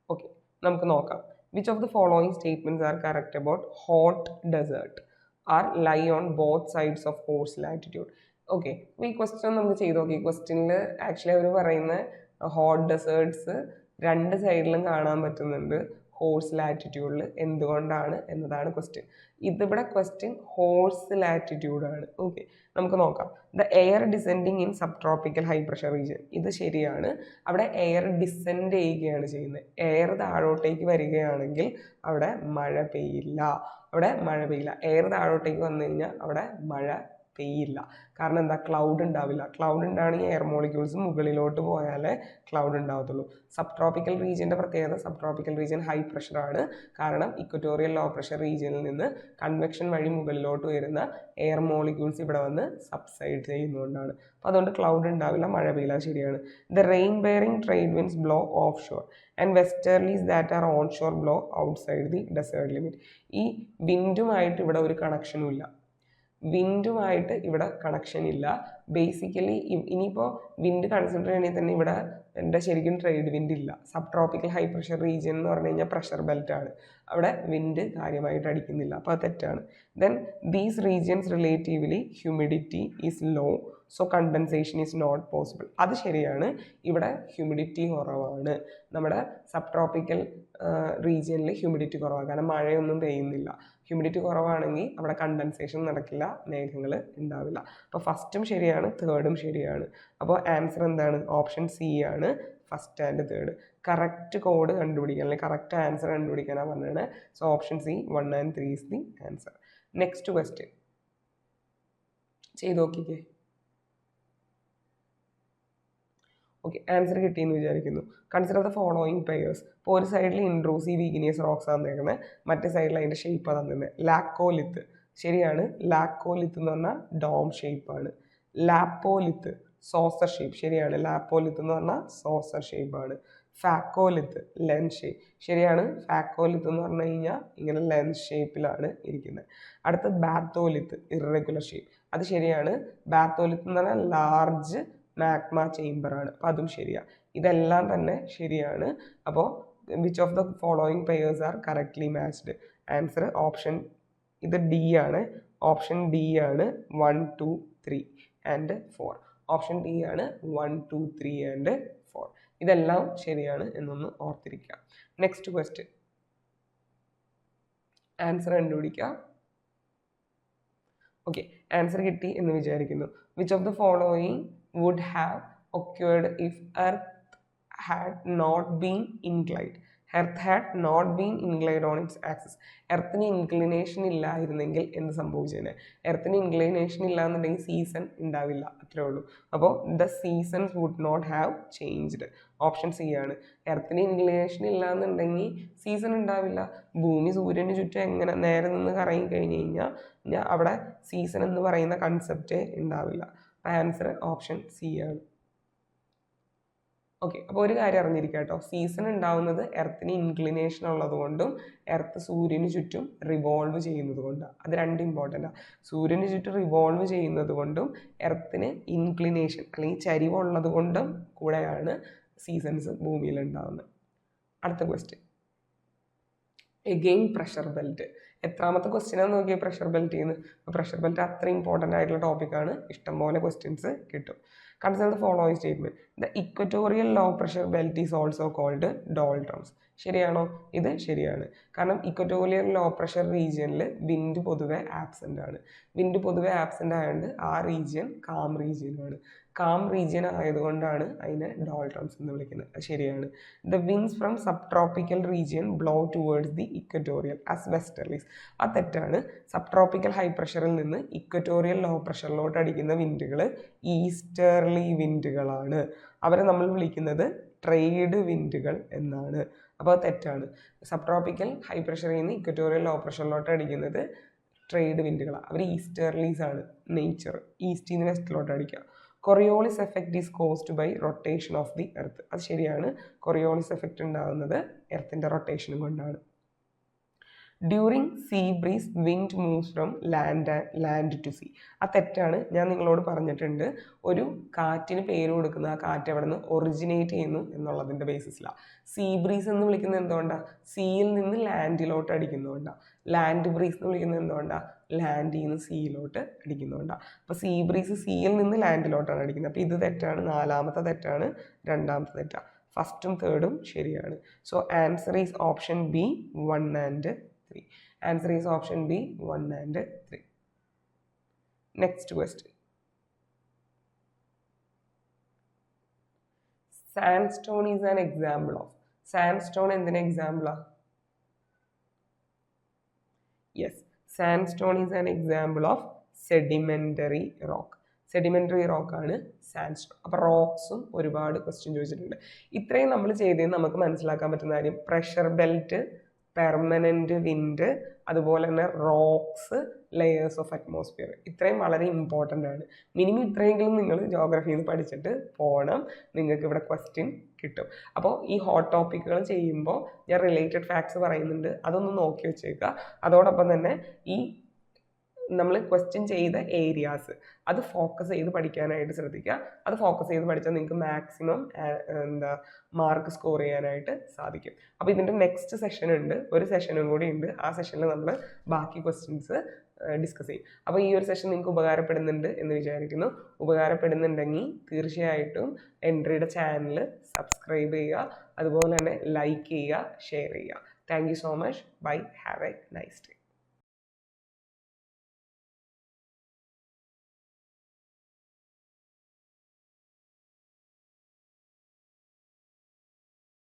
ഓക്കെ, നമുക്ക് നോക്കാം. Which of the following statements are correct about hot desert are lie on both sides of course latitude. Okay, അപ്പോൾ ഈ ക്വസ്റ്റ്യൻ നമുക്ക് ചെയ്ത് നോക്കി. ക്വസ്റ്റ്യനിൽ ആക്ച്വലി അവർ പറയുന്ന ഹോട്ട് ഡെസേർട്ട്സ് രണ്ട് സൈഡിലും കാണാൻ പറ്റുന്നുണ്ട് ഹോഴ്സ് ലാറ്റിറ്റ്യൂഡിൽ. എന്തുകൊണ്ടാണ് എന്നതാണ് ക്വസ്റ്റ്യൻ. ഇതിവിടെ ക്വസ്റ്റ്യൻ ഹോഴ്സ് ലാറ്റിറ്റ്യൂഡാണ്. ഓക്കെ, നമുക്ക് നോക്കാം. The air descending in sub tropical high pressure region. ഇത് ശരിയാണ്. അവിടെ എയർ ഡിസെൻഡ് ചെയ്യുകയാണ് ചെയ്യുന്നത്. എയർ താഴോട്ടേക്ക് വരികയാണെങ്കിൽ അവിടെ മഴ പെയ്യില്ല. എയർ താഴോട്ടേക്ക് വന്നു കഴിഞ്ഞാൽ അവിടെ മഴ പെയ്യില്ല. കാരണം എന്താ? ക്ലൗഡ് ഉണ്ടാവില്ല. ക്ലൗഡ് ഉണ്ടാണെങ്കിൽ എയർ മോളിക്യൂൾസ് മുകളിലോട്ട് പോയാലേ ക്ലൗഡ് ഉണ്ടാവത്തുള്ളൂ. സബ് ട്രോപ്പിക്കൽ റീജിയൻ്റെ പ്രത്യേകത, സബ് ട്രോപ്പിക്കൽ റീജിയൻ ഹൈ പ്രഷറാണ്. കാരണം ഇക്വറ്റോറിയൽ ലോ പ്രഷർ റീജിയനിൽ നിന്ന് കൺവെക്ഷൻ വഴി മുകളിലോട്ട് വരുന്ന എയർ മോളിക്യൂൾസ് ഇവിടെ വന്ന് സബ്സൈഡ് ചെയ്യുന്നതുകൊണ്ടാണ്. അപ്പോൾ അതുകൊണ്ട് ക്ലൗഡ് ഉണ്ടാവില്ല, മഴ പെയ്യില്ല. ശരിയാണ്. The rain bearing trade winds blow offshore and westerlies that are onshore blow outside the desert limit. ഈ വിൻഡുമായിട്ട് ഇവിടെ ഒരു കണക്ഷനും ഇല്ല. കണക്ഷൻ ഇല്ല. ബേസിക്കലി ഇനിയിപ്പോൾ വിൻഡ് കൺസിഡർ ചെയ്യണമെങ്കിൽ തന്നെ ഇവിടെ എൻ്റെ ശരിക്കും ട്രേഡ് വിൻഡ് ഇല്ല. Sub tropical high pressure region എന്ന് പറഞ്ഞു കഴിഞ്ഞാൽ പ്രഷർ ബെൽറ്റ് ആണ്. അവിടെ വിൻഡ് കാര്യമായിട്ട് അടിക്കുന്നില്ല. അപ്പോൾ അത് തെറ്റാണ്. Then these regions relatively humidity is low, so condensation is not possible. അത് ശരിയാണ്. ഇവിടെ ഹ്യൂമിഡിറ്റി കുറവാണ്. നമ്മുടെ സബ് ട്രോപ്പിക്കൽ റീജിയനിൽ ഹ്യൂമിഡിറ്റി കുറവാണ്. കാരണം മഴയൊന്നും പെയ്യുന്നില്ല. ഹ്യൂമിഡിറ്റി കുറവാണെങ്കിൽ അവിടെ കണ്ടൻസേഷൻ നടക്കില്ല, മേഘങ്ങൾ ഉണ്ടാവില്ല. അപ്പോൾ ഫസ്റ്റും ശരിയാണ്, തേർഡും ശരിയാണ്. അപ്പോൾ ആൻസർ എന്താണ്? ഓപ്ഷൻ സി ആണ്, first and third. Correct code കണ്ടുപിടിക്കാൻ അല്ലെങ്കിൽ കറക്റ്റ് ആൻസർ കണ്ടുപിടിക്കാനാണ് പറഞ്ഞത്. So option C 1 and 3 is the answer. Next question ചെയ്ത് നോക്കിക്കേ. ഓക്കെ, ആൻസർ കിട്ടിയെന്ന് വിചാരിക്കുന്നു. Consider the following pairs. ഇപ്പോൾ ഒരു സൈഡിൽ ഇൻട്രൂസീവ് ഈഗ്നിയസ് റോക്സ് ആണ് തന്നേക്കുന്നത്, മറ്റേ സൈഡിൽ അതിൻ്റെ ഷേപ്പ് തന്നത് ലാക്കോലിത്ത്. ശരിയാണ്. ലാക്കോലിത്ത് എന്ന് പറഞ്ഞാൽ ഡോം ഷേപ്പാണ്. Lopolith saucer shape. ശരിയാണ്. ലാപ്പോലിത്ത് എന്ന് പറഞ്ഞാൽ സോസർ ഷേപ്പാണ്. Phacolith lens shape. ശരിയാണ്. ഫാക്കോലിത്ത് എന്ന് പറഞ്ഞു കഴിഞ്ഞാൽ ഇങ്ങനെ ലെൻസ് ഷേപ്പിലാണ് ഇരിക്കുന്നത്. അടുത്ത ബാത്തോലിത്ത് ഇറഗുലർ ഷേപ്പ്. അത് ശരിയാണ്. ബാത്തോലിത്ത് എന്ന് പറഞ്ഞാൽ ലാർജ് മാഗ്മ ചേംബറാണ്. അപ്പോൾ അതും ശരിയാണ്. ഇതെല്ലാം തന്നെ ശരിയാണ്. അപ്പോൾ which of the following pairs are correctly matched? Answer option ഇത് ഡി ആണ്. ഓപ്ഷൻ ഡി ആണ് 1, 2, 3 and 4. ഓപ്ഷൻ ഡി ആണ് 1, 2, 3 and 4. ഇതെല്ലാം ശരിയാണ് എന്നൊന്ന് ഓർത്തിരിക്കുക. നെക്സ്റ്റ് ക്വസ്റ്റ്യൻ, ആൻസർ കണ്ടുപിടിക്കുക. ഓക്കെ, ആൻസർ കിട്ടി എന്ന് വിചാരിക്കുന്നു. Which of the following would have occurred if Earth had not been inclined? Earth had not been inclined on its axis. എർത്തിന് ഇൻക്ലിനേഷൻ ഇല്ലായിരുന്നെങ്കിൽ എന്ത് സംഭവിച്ചേനെ? എർത്തിന് ഇൻക്ലിനേഷൻ ഇല്ല എന്നുണ്ടെങ്കിൽ സീസൺ ഉണ്ടാവില്ല, അത്രേ ഉള്ളൂ. അപ്പോൾ the seasons would not have changed. Option C ആണ്. എർത്തിന് ഇൻക്ലിനേഷൻ ഇല്ല എന്നുണ്ടെങ്കിൽ സീസൺ ഉണ്ടാവില്ല. ഭൂമി സൂര്യന് ചുറ്റും എങ്ങനെ നേരെ നിന്ന് കറങ്ങി കഴിഞ്ഞ് കഴിഞ്ഞാൽ അവിടെ സീസൺ എന്ന് പറയുന്ന കൺസെപ്റ്റേ ഉണ്ടാവില്ല. ആൻസർ ഓപ്ഷൻ സി ആണ്. ഓക്കെ, അപ്പോൾ ഒരു കാര്യം അറിഞ്ഞിരിക്കുക കേട്ടോ. സീസൺ ഉണ്ടാവുന്നത് എർത്തിന് ഇൻക്ലിനേഷൻ ഉള്ളത് കൊണ്ടും എർത്ത് സൂര്യന് ചുറ്റും റിവോൾവ് ചെയ്യുന്നത് കൊണ്ടാണ്. അത് രണ്ട് ഇമ്പോർട്ടൻ്റ് ആണ്. സൂര്യന് ചുറ്റും റിവോൾവ് ചെയ്യുന്നത് കൊണ്ടും എർത്തിന് ഇൻക്ലിനേഷൻ അല്ലെങ്കിൽ ചരിവുള്ളത് കൊണ്ടും കൂടെയാണ് സീസൺസ് ഭൂമിയിൽ ഉണ്ടാവുന്നത്. അടുത്ത ക്വസ്റ്റ്യൻ, എഗെയിൻ പ്രഷർ ബെൽറ്റ്. എത്രാമത്തെ ക്വസ്റ്റ്യനാന്ന് നോക്കിയാൽ പ്രഷർ ബെൽറ്റ് ചെയ്യുന്നത്. അപ്പോൾ പ്രഷർ ബെൽറ്റ് അത്ര ഇമ്പോർട്ടൻ്റ് ആയിട്ടുള്ള ടോപ്പിക്കാണ്. ഇഷ്ടംപോലെ ക്വസ്റ്റ്യൻസ് കിട്ടും. Consider the following statement. The equatorial low pressure belt is also called doldrums. ശരിയാണോ? ഇത് ശരിയാണ്. കാരണം ഇക്വറ്റോറിയൽ ലോ പ്രഷർ റീജിയനിൽ വിൻഡ് പൊതുവെ ആബ്സെൻ്റ് ആണ്. വിൻഡ് പൊതുവെ ആബ്സെൻ്റ് ആയതുകൊണ്ട് ആ റീജിയൻ കാം റീജിയനാണ്. കാം റീജിയൻ ആയതുകൊണ്ടാണ് അതിനെ ഡോൾഡ്രംസ് എന്ന് വിളിക്കുന്നത്. അത് ശരിയാണ്. The winds from sub tropical region blow towards the equatorial as westerlies. അത് തെറ്റാണ്. സബ് ട്രോപ്പിക്കൽ ഹൈ പ്രഷറിൽ നിന്ന് ഇക്വറ്റോറിയൽ ലോ പ്രഷറിലോട്ട് അടിക്കുന്ന വിൻഡുകൾ ഈസ്റ്റേർലി വിൻഡുകളാണ്. അവരെ നമ്മൾ വിളിക്കുന്നത് ട്രേഡ് വിൻഡുകൾ എന്നാണ്. അപ്പോൾ അത് തെറ്റാണ്. സബ് ട്രോപ്പിക്കൽ ഹൈ പ്രഷറിൽ നിന്ന് ഇക്വറ്റോറിയൽ ലോ പ്രഷറിലോട്ട് അടിക്കുന്നത് ട്രേഡ് വിൻഡുകളാണ്. അവർ ഈസ്റ്റേർലീസ് ആണ് നേച്ചർ. ഈസ്റ്റിൽ നിന്ന് വെസ്റ്റിലോട്ട് അടിക്കുക. Coriolis effect is caused by rotation of the earth. അത് ശരിയാണ്. കൊറിയോളിസ് എഫക്റ്റ് ഉണ്ടാകുന്നത് എർത്തിൻ്റെ റൊട്ടേഷനും കൊണ്ടാണ്. During sea breeze wind moves from land to sea. ആ തെറ്റാണ്. ഞാൻ നിങ്ങളോട് പറഞ്ഞിട്ടുണ്ട് ഒരു കാറ്റിന് പേര് കൊടുക്കുന്ന ആ കാറ്റ് എവിടെ നിന്ന് ഒറിജിനേറ്റ് ചെയ്യുന്നു എന്നുള്ളതിൻ്റെ ബേസിസിലാണ്. സീ ബ്രീസ് എന്ന് വിളിക്കുന്നത് എന്തുകൊണ്ടാണ്? സീയിൽ നിന്ന് ലാൻഡിലോട്ട് അടിക്കുന്നതുകൊണ്ടാണ്. ലാൻഡ് ബ്രീസ് എന്ന് വിളിക്കുന്നത് എന്തുകൊണ്ടാണ്? ലാൻഡിൽ നിന്ന് സീയിലോട്ട് അടിക്കുന്നതുകൊണ്ടാണ്. അപ്പോൾ സീ ബ്രീസ് സീയിൽ നിന്ന് ലാൻഡിലോട്ടാണ് അടിക്കുന്നത്. അപ്പോൾ ഇത് തെറ്റാണ്. 4ാമത്തെ തെറ്റാണ്. 2ാമത്തെ തെറ്റാണ്. ഫസ്റ്റും തേർഡും ശരിയാണ്. So answer is option B 1 and 3. Answer is option B 1 and 3. Next question. Sandstone is an example of. Sandstone എന്തിന് example ആ? Yes, sandstone is an example of sedimentary rock. Sedimentary റോക്കാണ് സാൻഡ്സ്റ്റോൺ. അപ്പോൾ റോക്സും ഒരുപാട് ക്വസ്റ്റ്യൻ ചോദിച്ചിട്ടുണ്ട്. ഇത്രയും നമ്മൾ ചെയ്തതെന്ന് നമുക്ക് മനസ്സിലാക്കാൻ പറ്റുന്ന കാര്യം പ്രഷർ ബെൽറ്റ്, പെർമനൻറ്റ് വിൻഡ്, അതുപോലെ തന്നെ റോക്സ്, ലെയേഴ്സ് ഓഫ് അറ്റ്മോസ്ഫിയർ, ഇത്രയും വളരെ ഇമ്പോർട്ടൻ്റ് ആണ്. മിനിമം ഇത്രയെങ്കിലും നിങ്ങൾ ജോഗ്രഫിയിൽ നിന്ന് പഠിച്ചിട്ട് പോകണം. നിങ്ങൾക്ക് ഇവിടെ ക്വസ്റ്റ്യൻ കിട്ടും. അപ്പോൾ ഈ ഹോട്ട് ടോപ്പിക്കുകൾ ചെയ്യുമ്പോൾ ഞാൻ റിലേറ്റഡ് ഫാക്ട്സ് പറയുന്നുണ്ട്, അതൊന്ന് നോക്കി വെച്ചേക്കുക. അതോടൊപ്പം തന്നെ ഈ നമ്മൾ ക്വസ്റ്റ്യൻ ചെയ്ത ഏരിയാസ് അത് ഫോക്കസ് ചെയ്ത് പഠിക്കാനായിട്ട് ശ്രദ്ധിക്കുക. അത് ഫോക്കസ് ചെയ്ത് പഠിച്ചാൽ നിങ്ങൾക്ക് മാക്സിമം മാർക്ക് സ്കോർ ചെയ്യാനായിട്ട് സാധിക്കും. അപ്പോൾ ഇതിൻ്റെ നെക്സ്റ്റ് സെഷൻ ഉണ്ട്, ഒരു സെഷനും കൂടി ഉണ്ട്. ആ സെഷനിൽ നമ്മൾ ബാക്കി ക്വസ്റ്റ്യൻസ് ഡിസ്കസ് ചെയ്യും. അപ്പോൾ ഈ ഒരു സെഷൻ നിങ്ങൾക്ക് ഉപകാരപ്പെടുന്നുണ്ട് എന്ന് വിചാരിക്കുന്നു. ഉപകാരപ്പെടുന്നുണ്ടെങ്കിൽ തീർച്ചയായിട്ടും എൻട്രിയുടെ ചാനൽ സബ്സ്ക്രൈബ് ചെയ്യുക, അതുപോലെ തന്നെ ലൈക്ക് ചെയ്യുക, ഷെയർ ചെയ്യുക. Thank you so much. Bye. Have a nice day.